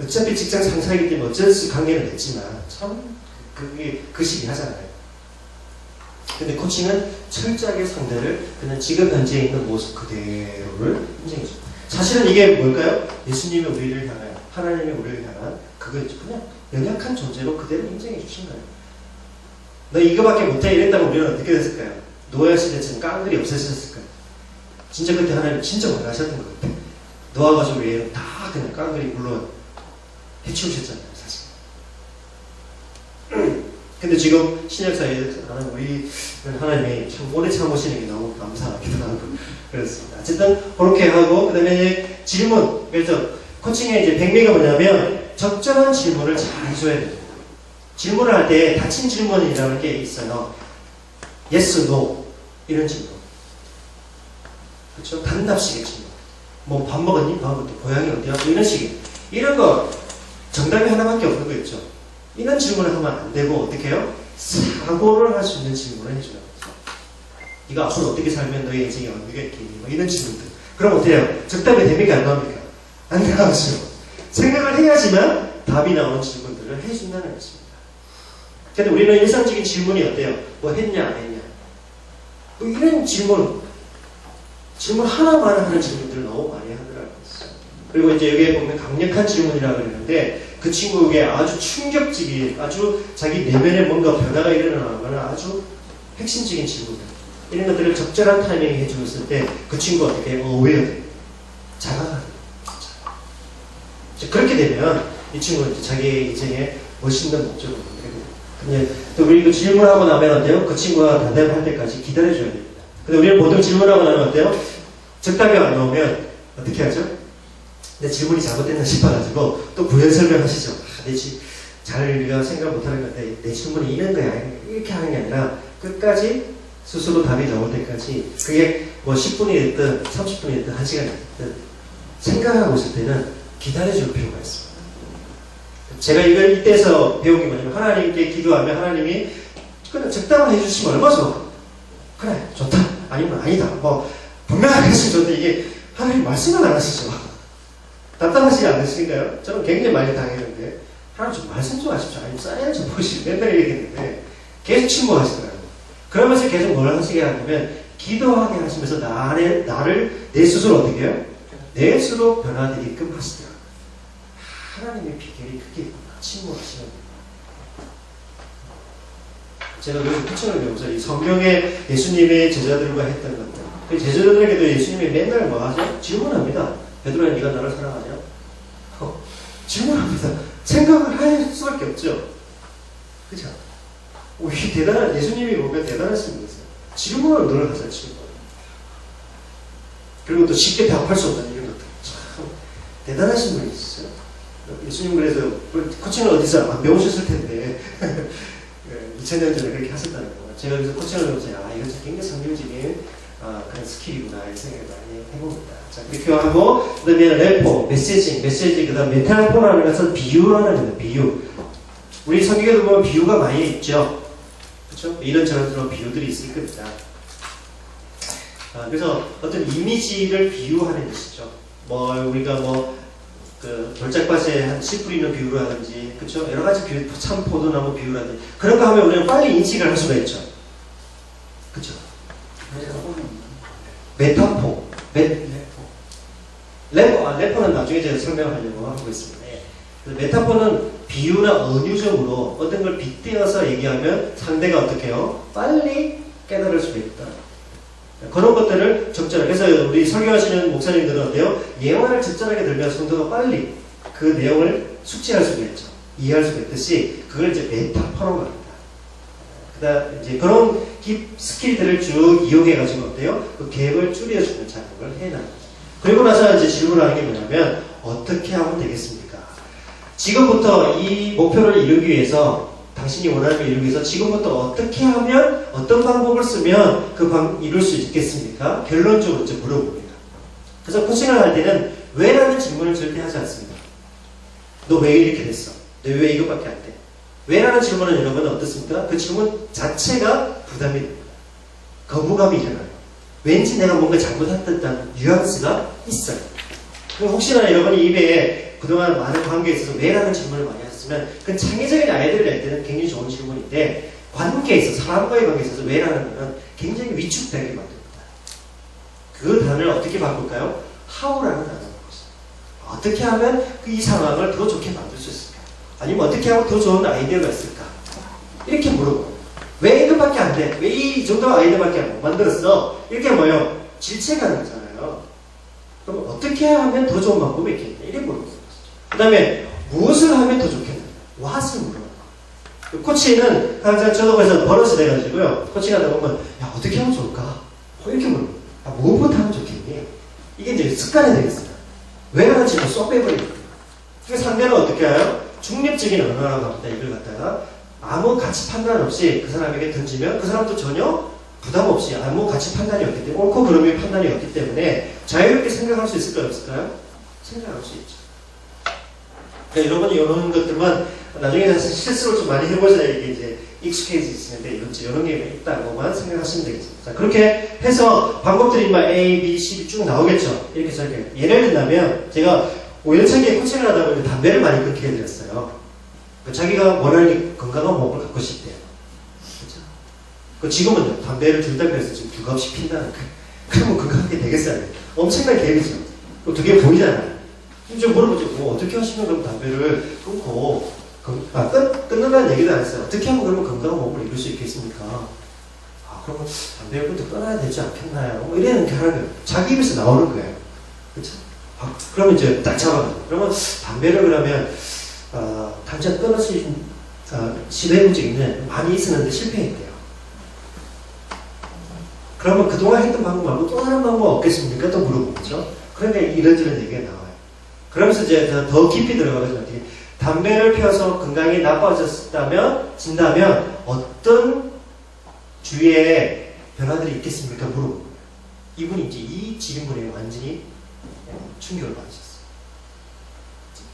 S1: 어차피 직장 상사이기 때문에 어쩔 수 관계는 됐지만 참 그게 그 시기 하잖아요. 근데 코칭은 철저하게 상대를 그냥 지금 현재 있는 모습 그대로를 인정해줘. 사실은 이게 뭘까요? 예수님이 우리를 향한, 하나님이 우리를 향한 그거였죠. 그냥 연약한 존재로 그대로 인정해 주신 거예요. 너 이거밖에 못해 이랬다면 우리는 어떻게 됐을까요? 노아 시대처럼 깡들이 없어졌을 거예요. 진짜 그때 하나님 진짜 원하셨던 것 같아요. 노아 가족 외에는 다 그냥 깡들이 물론 해치우셨잖아요, 사실. 근데 지금 신약사회에서 우리 하나님이 참 오래 참으시는 게 너무 감사하기도 하고 그렇습니다. 어쨌든 그렇게 하고 그 다음에 질문. 그래서 코칭의 이제 백미가 뭐냐면 적절한 질문을 잘 해줘야 돼요. 질문을 할 때 닫힌 질문이라는 게 있어요. yes, no 이런 질문. 그렇죠? 단답식의 질문. 뭐 밥 먹었니? 밥 먹었니? 고향이 어디야? 뭐 이런 식의. 이런 거 정답이 하나밖에 없는 거 있죠. 이런 질문을 하면 안 되고 어떻게 해요? 사고를 할 수 있는 질문을 해줘요. 네가 앞으로 어떻게 살면 너의 인생이 의미가 있겠니? 뭐 이런 질문들. 그럼 어때요? 적답이 됩니까? 안 나옵니까? 안 나오죠. 생각을 해야지만 답이 나오는 질문들을 해준다는 것입니다. 근데 우리는 일상적인 질문이 어때요? 뭐 했냐 안 했냐? 뭐 이런 질문 하나만 하는 질문들을 너무 많이 하더라고요. 그리고 이제 여기에 보면 강력한 질문이라고 그러는데 그 친구에게 아주 충격적인, 아주 자기 내면에 뭔가 변화가 일어나거나 아주 핵심적인 질문들, 이런 것들을 적절한 타이밍에 해주고 있을 때 그 친구가 어떻게 어웨어 돼요. 자각하는 거예요. 그렇게 되면 이 친구는 이제 자기의 인생에 멋있는 목적을 얻게 됩니다. 근데 또 우리 그 질문하고 나면 어때요? 그 친구가 대답할 때까지 기다려줘야 됩니다. 근데 우리는 보통 질문하고 나면 어때요? 적답이 안 나오면 어떻게 하죠? 내 질문이 잘못됐나 싶어가지고 또 부연 설명하시죠. 잘 우리가 생각 못하는 건데 내 질문이 이런 거야. 이렇게 하는 게 아니라 끝까지 스스로 답이 나올 때까지, 그게 뭐 10분이 됐든 30분이 됐든 1시간이 됐든 생각하고 있을 때는 기다려줄 필요가 있습니다. 제가 이걸 이때서 배운 게 뭐냐면, 하나님께 기도하면 하나님이 그냥 적당히 해주시면 얼마나 좋아. 그래 좋다 아니면 아니다 뭐 분명하게 하시면 좋은데 이게 하나님 말씀을 안 하시죠. 답답하시지 않으시니까요? 저는 굉장히 많이 당했는데 하나님 좀 말씀 좀 하십시오. 아니면 사인을 좀 보시고 맨날 얘기했는데 계속 침묵하시더라고요. 그러면서 계속 뭘 하시게 하냐면 기도하게 하시면서 나를 내 스스로 어떻게 해요? 내 스스로 변화되게끔 하시더라고요. 하나님의 비결이 그게 있구나. 침묵하시는 거예요. 제가 그래서 쿠션을 배우면서 이 성경에 예수님의 제자들과 했던 것들, 그 제자들에게도 예수님이 맨날 뭐 하죠? 질문합니다. 베드로야 네가 나를 사랑하냐? 질문합니다. 생각을 할 수밖에 없죠. 그죠? 이 대단한, 예수님이 보면 대단하신 분이세요. 질문을 늘 하세요. 질문. 그리고 또 쉽게 답할 수 없다는 이런 것들. 참 대단하신 분이시죠. 예수님 그래서 코칭을 어디서 안 배우셨을 텐데 2000년 전에 그렇게 하셨다는 거. 제가 그래서 코칭을 배우면서 이건 굉장히 성경적인 그런 스킬이구나 이런 생각을 많이 해봅니다. 자, 그렇게 하고 그 다음에 레포, 메시지, 그 다음 메타포라는 것은 비유라는 겁니다. 비유. 우리 성경에도 보면 비유가 많이 있죠. 그렇죠? 이런저런 그런 비유들이 있을 겁니다. 그래서 어떤 이미지를 비유하는 것이죠. 뭐 우리가 그 돌짝밭에 한 씨 뿌리는 비유라든지, 그렇죠? 여러 가지 비유, 참 포도나무 비유라든지 그런 거 하면 우리는 빨리 인식을 할 수가 있죠. 그렇죠? 메타포, 레포는 나중에 제가 설명하려고 하고 있습니다. 메타포는 비유나 은유적으로 어떤 걸 빗대어서 얘기하면 상대가 어떻게 해요? 빨리 깨달을 수가 있다. 그런 것들을 적절하게, 그래서 우리 설교하시는 목사님들은 어때요? 예언을 적절하게 들면 성도가 빨리 그 내용을 숙지할 수가 있죠. 이해할 수가 있듯이 그걸 이제 메타포로 말합니다. 그다음 이제 그런 스킬들을 쭉 이용해가지고 어때요? 그 계획을 줄여주는 작업을 해놔요. 그리고 나서 이제 질문하는 게 뭐냐면 어떻게 하면 되겠습니까? 지금부터 이 목표를 이루기 위해서, 당신이 원하는 걸 이루기 위해서 지금부터 어떻게 하면, 어떤 방법을 쓰면 이룰 수 있겠습니까? 결론적으로 이제 물어봅니다. 그래서 코칭을 할 때는 왜라는 질문을 절대 하지 않습니다. 너 왜 이렇게 됐어? 너 왜 이것밖에 안 돼? 왜라는 질문은 여러분 어떻습니까? 그 질문 자체가 부담이 됩니다. 거부감이 일어나요. 왠지 내가 뭔가 잘못했다는 뉘앙스가 있어요. 그럼 혹시나 여러분이 입에 그동안 많은 관계에 있어서 왜라는 질문을 많이 하셨으면 그건 창의적인 아이디어를 낼 때는 굉장히 좋은 질문인데, 관계에 있어서, 사람과의 관계에 있어서 왜라는 것은 굉장히 위축되게 만듭니다. 그 단어를 어떻게 바꿀까요? how라는 단어를 바꿨어요. 어떻게 하면 이 상황을 더 좋게 만들 수 있을까? 아니면 어떻게 하면 더 좋은 아이디어가 있을까? 이렇게 물어봐요. 왜 이것밖에 안 돼? 왜 이 정도 아이디어밖에 못 만들었어? 이렇게 뭐요? 질책하는 거잖아요. 그럼 어떻게 하면 더 좋은 방법이 있겠냐? 이렇게 물어봐요. 그 다음에 무엇을 하면 더 좋겠냐? what을 물어봐요. 코치는 항상 저도 그래서 버릇이 돼가지고요. 코치하다 보면 야 어떻게 하면 좋을까? 이렇게 물어봐요. 무엇부터 하면 좋겠니? 이게 이제 습관이 되겠어요. 왜 하는지 쏙 빼버리거든요. 그래서 상대는 어떻게 해요? 중립적인 언어라고 합니다. 이걸 갖다가 아무 가치 판단 없이 그 사람에게 던지면 그 사람도 전혀 부담 없이 아무 가치 판단이 없기 때문에, 옳고 그름의 판단이 없기 때문에 자유롭게 생각할 수 있을까요? 없을까요? 생각할 수 있죠. 그러니까 여러분이 이런 것들만 나중에 실수를 좀 많이 해보셔야 이게 이제 익숙해지시는데 이런 게 있다고만 생각하시면 되겠습니다. 자, 그렇게 해서 방법들이 막 A, B, C 쭉 나오겠죠. 이렇게 저렇게. 예를 들면 제가 우연찮게 코칭을 하다 보니 담배를 많이 끊게 해드렸어요. 자기가 원하는 건강한 몸을 갖고 싶대요. 그렇죠? 지금은요, 담배를 줄다 그래서 지금 2갑씩 핀다는 거. 그러면 건강하게 되겠어요? 엄청난 갭이죠. 두 개 보이잖아요. 이제 물어보죠. 뭐 어떻게 하시면 그럼 담배를 끊고 끊는다는 얘기도 안 했어요. 어떻게 하면 그러면 건강한 몸을 이룰 수 있겠습니까? 그러면 담배를 끊어야 되지 않겠나요? 뭐 이런 게 하는 거예요. 자기 입에서 나오는 거예요. 그렇죠? 그러면 이제 딱 잡아요. 그러면 담배를 그러면 당장 끊을 수 있는 시도해 본 적이 있는데 많이 있었는데 실패했대요. 그러면 그동안 했던 방법 말고 또 다른 방법 없겠습니까? 또 물어보죠. 그러니까 이런저런 얘기가 나와요. 그러면서 이제 더 깊이 들어가서 어떻게 담배를 피워서 건강이 진다면 어떤 주위에 변화들이 있겠습니까? 물어보고 이분이 이제 이 질문에 완전히 충격을 받으셨어요.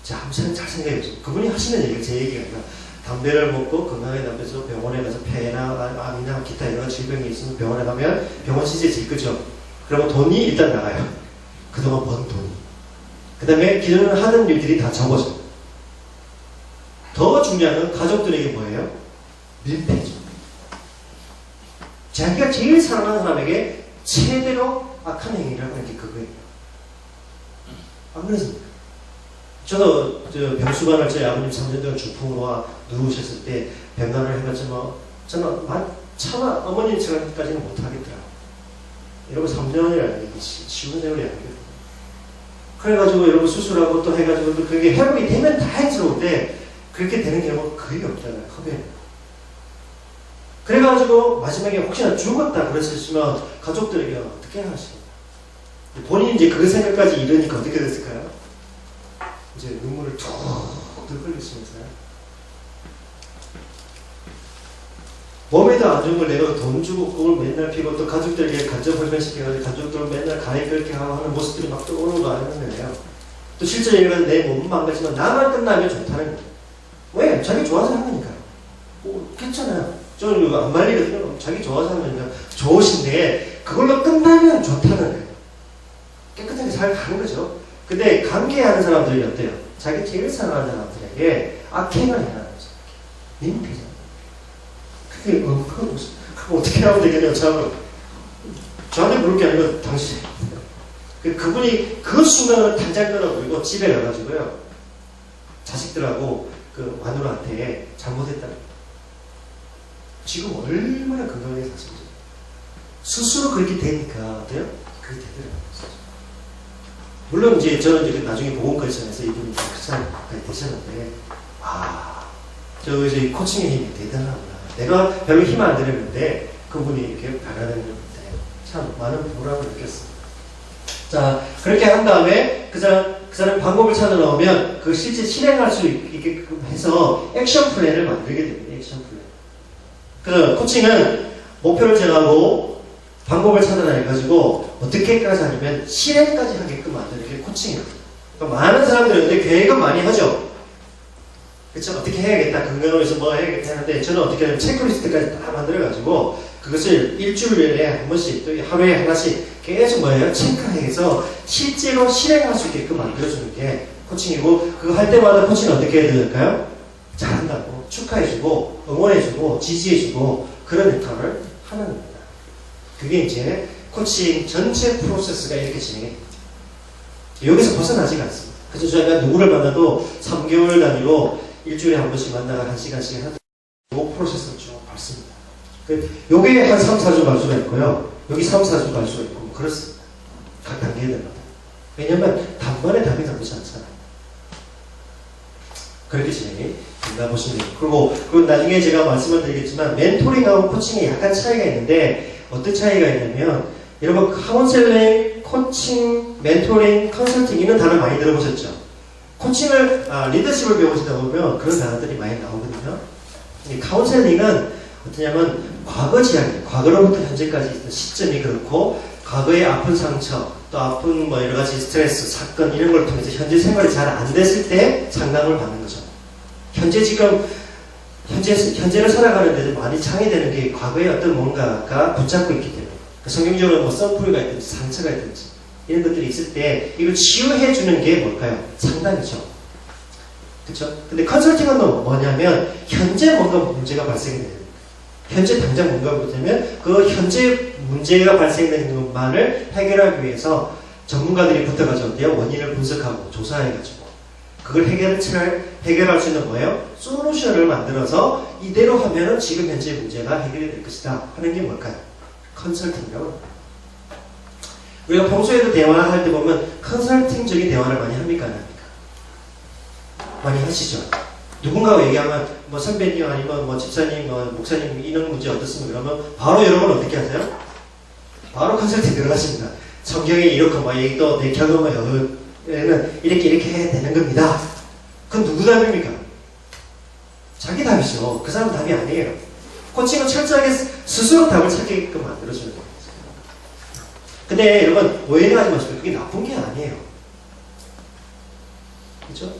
S1: 자, 한번 잘 생각해 보세요. 그분이 하시는 얘기가 제 얘기가 아니라 담배를 먹고 건강해지면서 병원에 가서 폐나 암이나 기타 여러 질병이 있으면 병원에 가면 병원 신세 질 거죠. 그러면 돈이 일단 나가요. 그동안 번 돈이. 그 다음에 기존에 하던 일들이 다 적어져요. 더 중요한 건 가족들에게 뭐예요? 밀폐죠. 자기가 제일 사랑하는 사람에게 최대로 악한 행위를 하는 게 그거예요. 안 그렇습니까? 저도 병수관을 저희 아버님 3년 동안 중풍으로 누우셨을 때 병간을 해봤지만 저는 차마 어머님처럼까지는 못하겠더라고요. 여러분 3년이라는 게 쉬운 세월이 아니거든요. 그래가지고 여러분 수술하고 또 해가지고 또 그게 회복이 되면 다행스러운데 그렇게 되는 경우가 거의 없잖아요. 흡연. 그래가지고 마지막에 혹시나 죽었다 그랬으면 가족들에게 어떻게 하시겠어요? 본인이 이제 그 생각까지 이르니까 어떻게 됐을까요? 이제 눈물을 툭 흘리시면서요. 몸에도 안 좋은 걸 내가 돈 주고 그걸 맨날 피고 또 가족들에게 간접 훈련시켜가지고 가족들을 맨날 가해 그렇게 하는 모습들이 막 떠오르는 거 아니는 거예요. 또 실제로 얘가 내 몸은 망가지만 나만 끝나면 좋다는 거예요. 왜? 자기 좋아서 하는 거니까요. 괜찮아요. 저는 이거 안 말리거든요. 자기 좋아서 하는 거니까 좋으신데 그걸로 끝나면 좋다는 거예요. 깨끗하게 잘 가는 거죠. 근데 관계하는 사람들이 어때요? 자기 제일 사랑하는 사람들에게 악행을 해야 하는 거죠. 민폐죠. 그게 어떻게 하면 되겠냐고 저한테 물을 게 아니고 당신. 그분이 그 순간을 당장 끊어버리고 집에 가가지고요. 자식들하고 그 마누라한테 잘못했다. 지금 얼마나 건강하게 사시죠. 스스로 그렇게 되니까 어때요? 그게 되더라고요. 물론 이제 저는 이제 나중에 보건과에서 이분이 크리스찬까지 되셨는데 저 이제 코칭의 힘이 대단하구나. 내가 별로 힘 안 들였는데 그분이 이렇게 변하는 건데 참 많은 보람을 느꼈습니다. 자, 그렇게 한 다음에 그 사람 방법을 찾아 나오면 그 실제 실행할 수 있게끔 해서 액션 플랜을 만들게 됩니다. 액션 플랜. 그래서 코칭은 목표를 정하고 방법을 찾아내가지고 어떻게까지 하냐면 실행까지 하게끔 만드는 게 코칭이에요. 그러니까 많은 사람들이 근데 계획은 많이 하죠. 그쵸? 어떻게 해야겠다. 건강을 위해서 뭐 해야겠다 하는데 저는 어떻게 하냐면 체크리스트까지 다 만들어가지고 그것을 일주일에 한 번씩 또 하루에 하나씩 계속 뭐예요? 체크해서 실제로 실행할 수 있게끔 만들어주는 게 코칭이고 그거 할 때마다 코칭은 어떻게 해야 될까요? 잘한다고 축하해주고 응원해주고 지지해주고 그런 역할을 하는 겁니다. 그게 이제 코칭 전체 프로세스가 이렇게 진행이 됩니다. 여기서 벗어나지가 않습니다. 그래서 저희가 누구를 만나도 3개월 단위로 일주일에 한 번씩 만나가 1시간씩 하는 이 프로세스를 쭉 밟습니다. 요게 한 3, 4주 갈 수가 있고요. 여기 3, 4주 갈 수가 있고 그렇습니다. 각 단계들마다. 왜냐면 단번에 답이 나오지 않잖아요. 그렇게 진행이 된다 보시면 돼요. 그리고 나중에 제가 말씀을 드리겠지만 멘토링하고 코칭에 약간 차이가 있는데 어떤 차이가 있냐면 여러분 카운셀링, 코칭, 멘토링, 컨설팅 이런 단어 많이 들어보셨죠? 코칭을 리더십을 배우시다 보면 그런 단어들이 많이 나오거든요. 카운셀링은 어떠냐면 과거 지향이에요. 과거로부터 현재까지 있던 시점이 그렇고 과거의 아픈 상처 또 아픈 뭐 여러 가지 스트레스, 사건 이런 걸 통해서 현재 생활이 잘 안 됐을 때 상담을 받는 거죠. 현재를 살아가는데도 많이 창의되는 게 과거의 어떤 뭔가가 붙잡고 있기 때문에 성경적으로 뭐 썬풀이가 있든지 상처가 있든지 이런 것들이 있을 때 이걸 치유해 주는 게 뭘까요? 상담이죠. 그렇죠? 근데 컨설팅은 뭐냐면 현재 뭔가 문제가 발생이 돼요. 현재 당장 뭔가 보자면 그 현재 문제가 발생되는 것만을 해결하기 위해서 전문가들이 붙어가지고 어때요? 원인을 분석하고 조사해가지고 그걸 해결할 수 있는 뭐예요? 솔루션을 만들어서 이대로 하면은 지금 현재 문제가 해결이 될 것이다 하는 게 뭘까요? 컨설팅이라고 합니다. 우리가 평소에도 대화할 때 보면 컨설팅적인 대화를 많이 합니까? 안 합니까? 많이 하시죠? 누군가가 얘기하면 뭐 선배님 아니면 뭐 집사님, 뭐 목사님 이런 문제 어떻습니까? 그러면 바로 여러분 어떻게 하세요? 바로 컨설팅 들어가십니다. 성경에 이렇게 막 또 내 경험에는 이렇게 해야 되는 겁니다. 그건 누구 답입니까? 자기 답이죠. 그 사람 답이 아니에요. 코칭은 철저하게 스스로 답을 찾게끔 만들어주는 거예요. 근데 여러분 오해를 하지 마시고 그게 나쁜 게 아니에요. 그렇죠?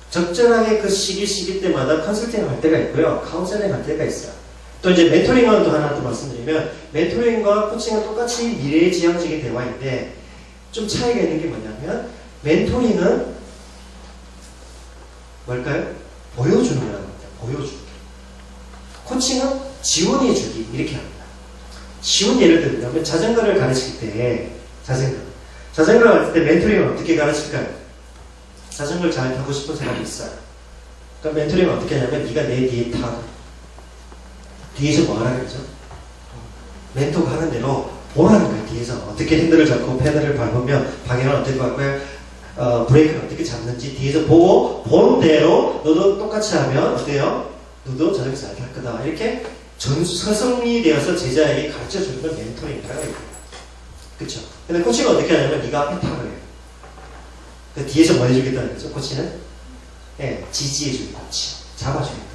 S1: 적절하게 그 시기 때마다 컨설팅을 할 때가 있고요. 카운셀링 할 때가 있어요. 또 이제 멘토링은 또 하나 또 말씀드리면 멘토링과 코칭은 똑같이 미래지향적인 대화인데 좀 차이가 있는 게 뭐냐면 멘토링은 뭘까요? 보여주는 거라는 겁니다. 보여주기. 코칭은 지원해주기 이렇게 합니다. 쉬운 예를 들면 자전거를 가르칠 때 자전거를 가르칠 때 멘토링은 어떻게 가르칠까요? 자전거를 잘 타고 싶은 사람이 있어요. 그럼 멘토링은 어떻게 하냐면 네가 내 뒤에 타. 뒤에서 뭐 하라 그러죠? 멘토가 하는 대로 보라는 거예요. 뒤에서 어떻게 핸들을 잡고 페달을 밟으면 방향을 어떻게 밟고요, 브레이크를 어떻게 잡는지 뒤에서 보고 보는 대로 너도 똑같이 하면 어때요? 너도 자전거 잘 탈 거다. 이렇게 서성이 되어서 제자에게 가르쳐 주는 건 멘토링이라고 해요. 그쵸? 근데 코치가 어떻게 하냐면 네가 앞에 타 그래요. 그 뒤에서 뭐 해주겠다는 거죠? 코치는? 예, 지지해주겠다. 잡아주겠다.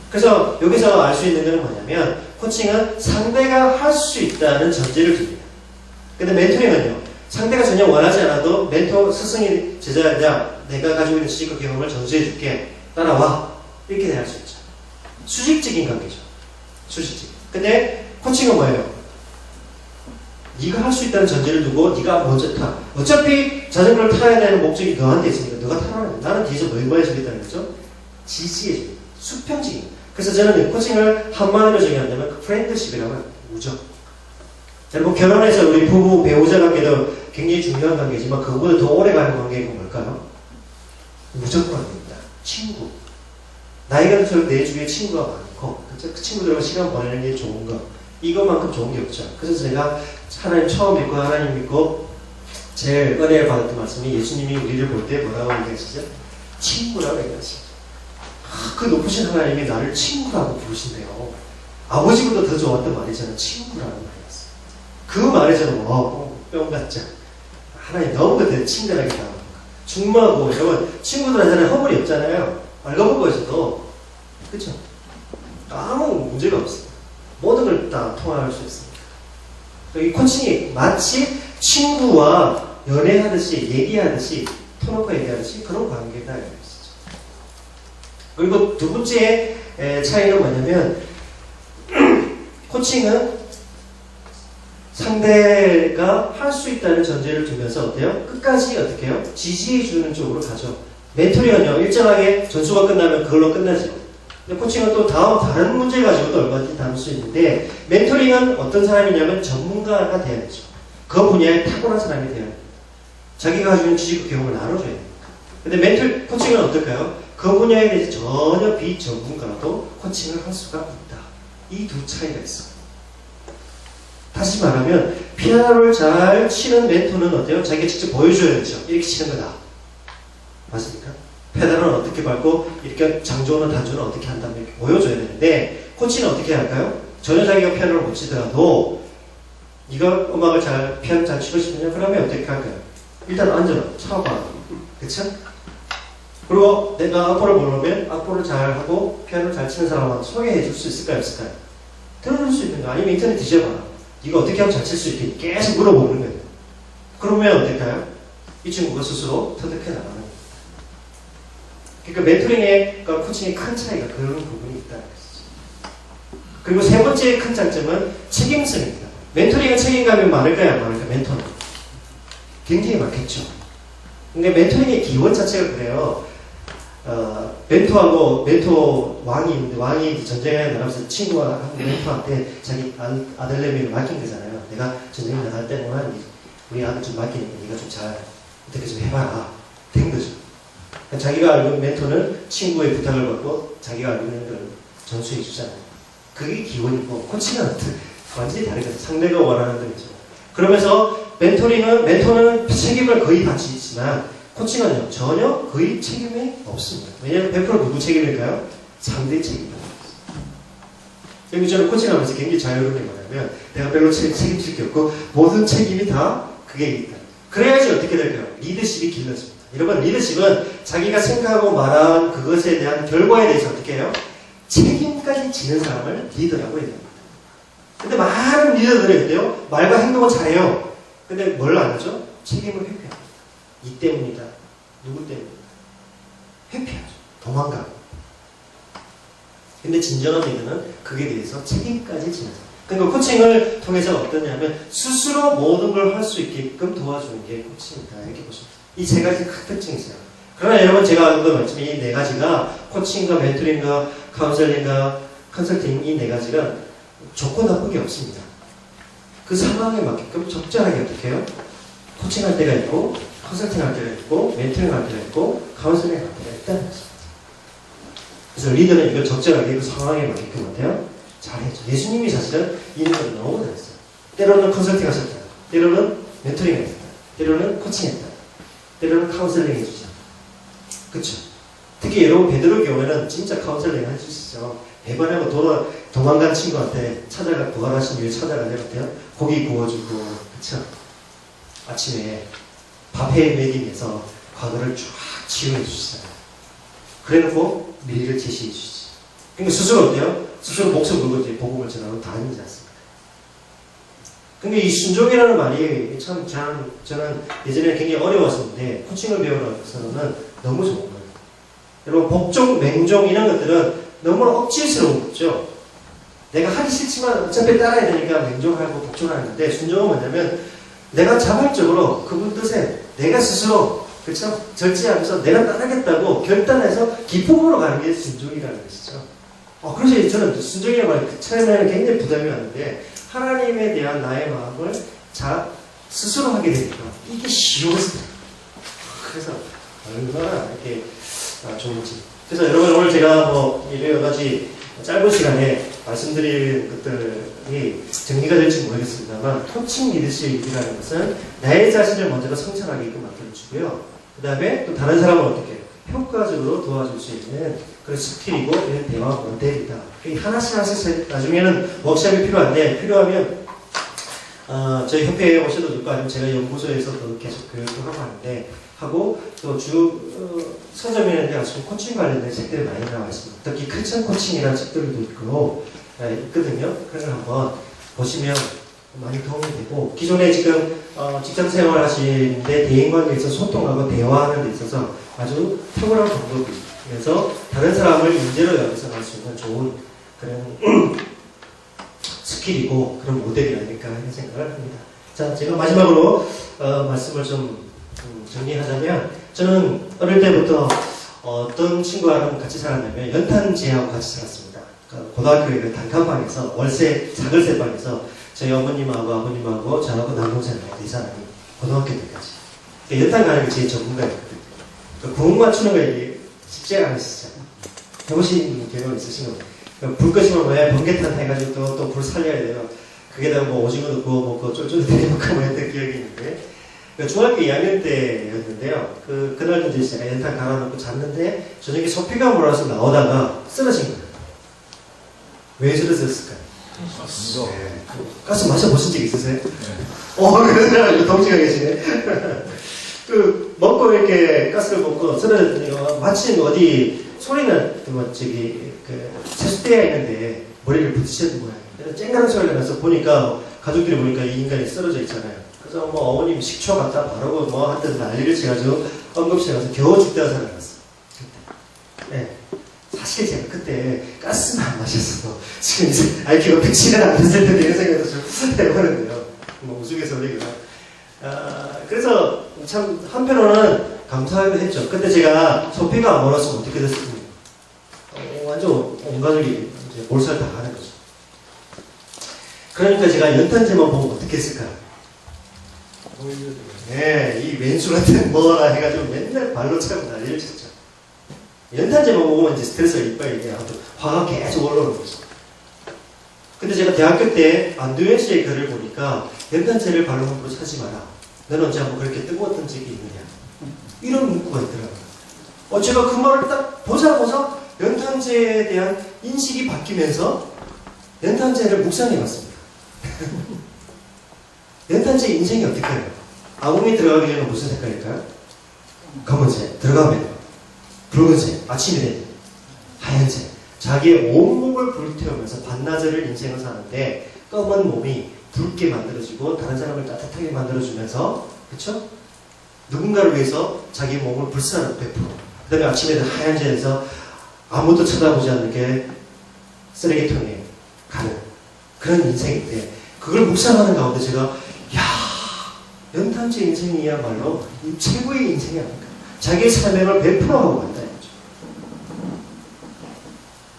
S1: 그래서 여기서 알 수 있는 것은 뭐냐면 코칭은 상대가 할 수 있다는 전제를 줍니다. 근데 멘토링은요. 상대가 전혀 원하지 않아도 멘토 스승이 제자야 내가 가지고 있는 지식과 경험을 전수해줄게. 따라와. 이렇게 할 수 있죠. 수직적인 관계죠. 수직적. 근데 코칭은 뭐예요? 네가 할 수 있다는 전제를 두고 네가 먼저 타. 어차피 자전거를 타야 되는 목적이 너한테 있으니까 너가 타라는 거야. 나는 뒤에서 뭐 해주겠다는 거죠? 지지해주겠다. 수평적인. 그래서 저는 코칭을 한마디로 정의한다면 그 프렌드십이라고 합니다. 우정. 여러분 결혼해서 우리 부부 배우자 관계도 굉장히 중요한 관계지만 그거보다 더 오래가는 관계가 뭘까요? 우정 관계입니다. 친구. 나이가 들수록 내 주위에 친구가 많고 그 친구들과 시간 보내는 게 좋은 거. 이것만큼 좋은 게 없죠. 그래서 제가 하나님 처음 믿고 하나님 믿고 제일 은혜를 받았던 말씀이 예수님이 우리를 볼 때 뭐라고 얘기하시죠? 친구라고 얘기하시죠. 그 높으신 하나님이 나를 친구라고 부르신대요. 아버지보다 더 좋았던 말이 저는 친구라는 말이었어요. 그 말에 저는 뿅 같죠. 하나님 너무 그때 친절하게 다가옵니다. 중마고 여러분 친구들한테는 허물이 없잖아요. 알고 보여서도 그렇죠. 아무 문제가 없어요. 모든 걸 다 통화할 수 있습니다. 이 코칭이 마치 친구와 연애하듯이 얘기하듯이 터놓고 얘기하듯이 그런 관계다. 그리고 두 번째 차이는 뭐냐면 코칭은 상대가 할 수 있다는 전제를 두면서 어때요? 끝까지 어떻게 해요? 지지해주는 쪽으로 가죠. 멘토링은요 일정하게 전수가 끝나면 그걸로 끝나죠. 근데 코칭은 또 다른 문제 가지고도 얼마든지 다룰 수 있는데 멘토링은 어떤 사람이냐면 전문가가 돼야 되죠. 그 분야에 탁월한 사람이 돼야 돼요. 자기가 가지고 있는 지식과 경험을 나눠줘야 됩니다. 근데 코칭은 어떨까요? 그 분야에 대해서 전혀 비전문가도 코칭을 할 수가 있다. 이 두 차이가 있어요. 다시 말하면 피아노를 잘 치는 멘토는 어때요? 자기가 직접 보여줘야 되죠. 이렇게 치는 거다. 맞습니까? 페달은 어떻게 밟고 이렇게 장조는 단조는 어떻게 한다면 이렇게 보여줘야 되는데 코치는 어떻게 할까요? 전혀 자기가 피아노를 못 치더라도 네가 음악을 피아노 잘 치고 싶으냐? 그러면 어떻게 할까요? 일단 앉아라. 쳐봐. 그쵸? 그리고 내가 악보를 모르면 악보를 잘하고 피아노를 잘 치는 사람한테 소개해 줄 수 있을까요? 없을까요? 들어줄 수 있는 거 아니면 인터넷 뒤져봐라. 네가 어떻게 하면 잘 칠 수 있게 계속 물어보는 거예요. 그러면 어떨까요? 이 친구가 스스로 터득해 나가는 거예요. 그러니까 멘토링과 코칭의 큰 차이가 그런 부분이 있다는 것이죠. 그리고 세 번째 큰 장점은 책임성입니다. 멘토링은 책임감이 많을까요? 안 많을까요? 멘토는 굉장히 많겠죠. 근데 멘토링의 기원 자체가 그래요. 멘토 왕이 있는데 왕이 전쟁에 나가면서 친구와 멘토한테 자기 아들내미를 맡긴 거잖아요. 내가 전쟁에 나갈 때는 우리 아들 좀 맡기니까 네가 좀 잘 어떻게 좀 해봐라. 된 거죠. 자기가 알고 있는 멘토는 친구의 부탁을 받고 자기가 알고 있는 걸 전수해 주잖아요. 그게 기본이고 코칭은 완전히 다르거든요. 상대가 원하는 대로죠. 그러면서 멘토는 책임을 거의 받지 있지만 코칭은요 전혀 거의 책임이 없습니다. 왜냐하면 100% 누구 책임일까요? 상대 책임입니다. 여기 저는 코칭하면서 굉장히 자유로운 게 뭐냐면 내가 별로 책임질 게 없고 모든 책임이 다 그게 있다. 그래야지 어떻게 될까요? 리더십이 길러집니다. 여러분 리더십은 자기가 생각하고 말한 그것에 대한 결과에 대해서 어떻게 해요? 책임까지 지는 사람을 리더라고 해야 됩니다. 근데 많은 리더들이 어때요? 말과 행동은 잘해요. 근데 뭘 안 하죠? 책임을 회피합니다. 이 때문이다. 누구 때문이다. 회피하죠. 도망가고. 근데 진정한 리더는 그에 대해서 책임까지 지는 사람. 그러니까 코칭을 통해서 어떠냐면 스스로 모든 걸 할 수 있게끔 도와주는 게 코칭이다. 이렇게 보시면 돼요. 이 세 가지 큰 특징이 있어요. 그러나 여러분 제가 아는 것 말씀이 이 네 가지가 코칭과 멘토링과 카운셀링과 컨설팅 이 네 가지가 좋고 나쁘게 없습니다. 그 상황에 맞게끔 적절하게 어떻게 해요? 코칭할 때가 있고 컨설팅할 때가 있고 멘토링할 때가 있고 카운셀링할 때가 있다는 것입니다. 그래서 리더는 이걸 적절하게 그 상황에 맞게끔 어때요? 잘해줘. 예수님이 사실은 이런 걸 너무 잘했어요. 때로는 컨설팅 하셨다. 때로는 멘토링 했다. 때로는 코칭 했다. 때로는 카운셀링 해주죠. 그쵸? 특히 여러분 베드로 교회는 진짜 카운셀링 해주시죠. 배반하고 도망간 친구한테 부활하신 이후에 찾아가서 어때요? 고기 구워주고, 그쵸? 아침에 밥해 먹이면서 과거를 쫙 치유해 주시잖아요. 그래 놓고 미래를 제시해 주시지. 그러니까 스스로 어때요? 스스로 목숨 걸고 이제 복음을 전하고 다니지 않습니까? 근데 이 순종이라는 말이 참 저는 예전에 굉장히 어려웠었는데 코칭을 배우면서는 너무 좋은 거예요. 여러분 복종, 맹종 이런 것들은 너무 억지스러운 거죠. 내가 하기 싫지만 어차피 따라야 되니까 맹종하고 복종하는데 순종은 뭐냐면 내가 자발적으로 그분 뜻에 내가 스스로 그렇죠? 절제하면서 내가 따르겠다고 결단해서 기쁨으로 가는 게 순종이라는 것이죠. 그래서 저는 순종이라는 말 처음에는 굉장히 부담이 왔는데 하나님에 대한 나의 마음을 스스로 하게 되니까 이게 쉬웠어요. 그래서 얼마나 이렇게 좋은지. 그래서 여러분 오늘 제가 여러 가지 짧은 시간에 말씀드릴 것들이 정리가 될지 모르겠습니다만 코칭 리더십이라는 것은 나의 자신을 먼저 성찰하게끔 만들어주고요. 그 다음에 또 다른 사람을 어떻게 효과적으로 도와줄 수 있는 그런 스킬이고 이런 대화 모델이다. 하나씩 나중에는 워크숍이 필요하면 저희 협회에 오셔도 좋고 아니면 제가 연구소에서도 계속 교육을 하고 또 서점에는 아주 코칭 관련된 책들이 많이 나와 있습니다. 특히 크리스천 코칭이라는 책들도 있거든요. 그런 걸 한번 보시면 많이 도움이 되고 기존에 지금 직장 생활 하시는데 대인관계에서 소통하고 대화하는 데 있어서 아주 탁월한 방법이면서 다른 사람을 인재로 양성할 수 있는 좋은 그런 스킬이고 그런 모델이 아닐까 하는 생각을 합니다. 자, 제가 마지막으로 말씀을 좀 정리하자면 저는 어릴 때부터 어떤 친구와는 같이 살았냐면 연탄재하고 같이 살았습니다. 고등학교에 단칸방에서 자글세 방에서 저희 어머님하고 아버님하고 저하고 남동생하고 네 사람이 고등학교 때까지 연탄 가는 게 제일 전문가였거든요. 구멍 맞추는 거 이게 쉽지가 않으시죠. 해보신 경험 있으신 거예요. 불 끄시면 번개탄 해가지고 또 불 살려야 돼요. 그게다가 오징어도 구워 먹고 쫄쫄이 데려먹고 했던 기억이 있는데 중학교 2학년 때였는데요. 그날도 이제 제가 연탄 갈아놓고 잤는데 저녁에 소피가 몰아서 나오다가 쓰러진 거예요. 왜 쓰러졌을까요? 네. 가스 마셔보신 적 있으세요? 네. 그러더라고요. 동지가 계시네. 먹고 이렇게 가스를 먹고 쓰러졌더니 마침 어디 소리는 세숫대야 있는데 머리를 부딪히는 거예요. 그래서 쨍가는 소리가 나서 보니까 가족들이 보니까 이 인간이 쓰러져 있잖아요. 그래서 어머님 식초 갖다 바르고 하여튼 난리를 쳐가지고 응급실에 가서 겨우 죽다가 살아났어. 네. 사실 제가 그때 가스는 안 마셨어도 지금 이제 IQ가 100은 안 됐을 텐데 이런 생각도 좀 해보는데요. 우스갯소리가. 그래서 참 한편으로는 감사하기도 했죠. 근데 제가 소피가 안 몰았으면 어떻게 됐을까? 완전 온 가족이 이제 몰살 다 하는 거죠. 그러니까 제가 연탄재만 보면 어떻게 했을까요? 네, 이 왼수 같은 뭐라 해가지고 맨날 발로 차고 난리를 쳤죠. 연탄재만 먹으면 이제 스트레스가 이빨이 이게 아주 화가 계속 올라오는 거죠. 근데 제가 대학교 때 안두현 씨의 글을 보니까 연탄재를 발로 함부로 차지 마라. 너는 언제 한번 그렇게 뜨거웠던 적이 있느냐. 이런 문구가 있더라고요. 제가 그 말을 딱 보자마자 연탄재에 대한 인식이 바뀌면서 연탄재를 묵상해봤습니다. 연탄재 인생이 어떻게 해요? 아궁이 들어가기 전에 무슨 색깔일까요? 검은색. 들어가면 붉은색. 아침이 되면 하얀색. 자기의 온몸을 불태우면서 반나절을 인생을 사는데 검은 몸이 붉게 만들어지고 다른 사람을 따뜻하게 만들어주면서 그쵸? 누군가를 위해서 자기 몸을 불사를 베풀어. 그 다음에 아침에 하얀색에서 아무도 쳐다보지 않는 게 쓰레기통에 가는 그런 인생인데 그걸 묵상하는 가운데 제가 연탄재 인생이야말로 최고의 인생이 아닐까. 자기의 삶을 베풀어가고 간다 이거죠.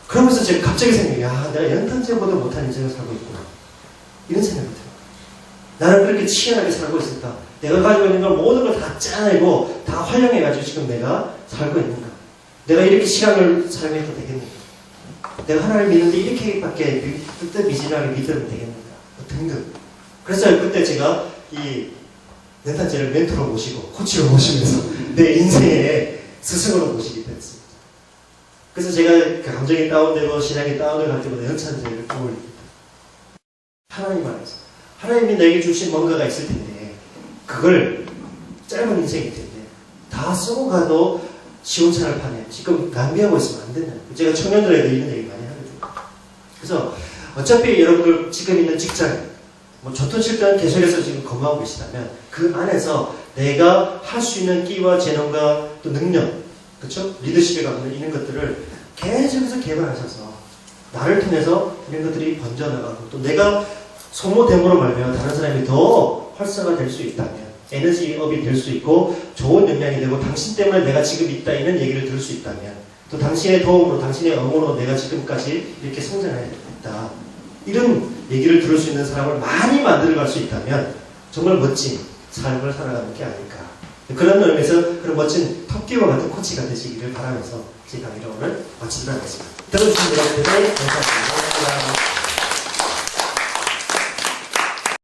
S1: 그러면서 제가 갑자기 생각해요. 내가 연탄재보다 못한 인생을 살고 있구나. 이런 생각이 들어요. 나는 그렇게 치열하게 살고 있을까? 내가 가지고 있는 걸 모든 걸 다 짜내고 다 활용해가지고 지금 내가 살고 있는가? 내가 이렇게 시간을 사용해도 되겠는가? 내가 하나님을 믿는데 이렇게밖에 뜻미진하게 믿으면 되겠는가? 등등. 그래서 그때 제가 이 연탄재를 멘토로 모시고 코치로 모시면서 내 인생의 스승으로 모시게 됐습니다. 그래서 제가 그 감정이 다운되고 신앙이 다운을 갈 때마다 연탄재를 떠올립니다. 하나님 안에서 하나님이 내게 주신 뭔가가 있을 텐데 그걸 짧은 인생일 텐데 다 쓰고 가도 시원찮을 판에 지금 낭비하고 있으면 안 된다. 제가 청년들에게 이런 얘기 많이 하거든요. 그래서 어차피 여러분들 지금 있는 직장 뭐 좋던실던 계속해서 지금 근무하고 계시다면 그 안에서 내가 할 수 있는 끼와 재능과 또 능력, 그렇죠? 리더십에 갖는 이런 것들을 계속해서 개발하셔서 나를 통해서 이런 것들이 번져나가고 또 내가 소모됨으로 말하면 다른 사람이 더 활성화될 수 있다면 에너지업이 될 수 있고 좋은 역량이 되고 당신 때문에 내가 지금 있다 이런 얘기를 들을 수 있다면 또 당신의 도움으로 당신의 응원으로 내가 지금까지 이렇게 성장했다 이런 얘기를 들을 수 있는 사람을 많이 만들어갈 수 있다면 정말 멋진 삶을 살아가는 게 아닐까. 그런 의미에서 그런 멋진 토끼와 같은 코치가 되시기를 바라면서 제 강의를 오늘 마치도록 하겠습니다. 들어주신 여러분 대단히 감사합니다.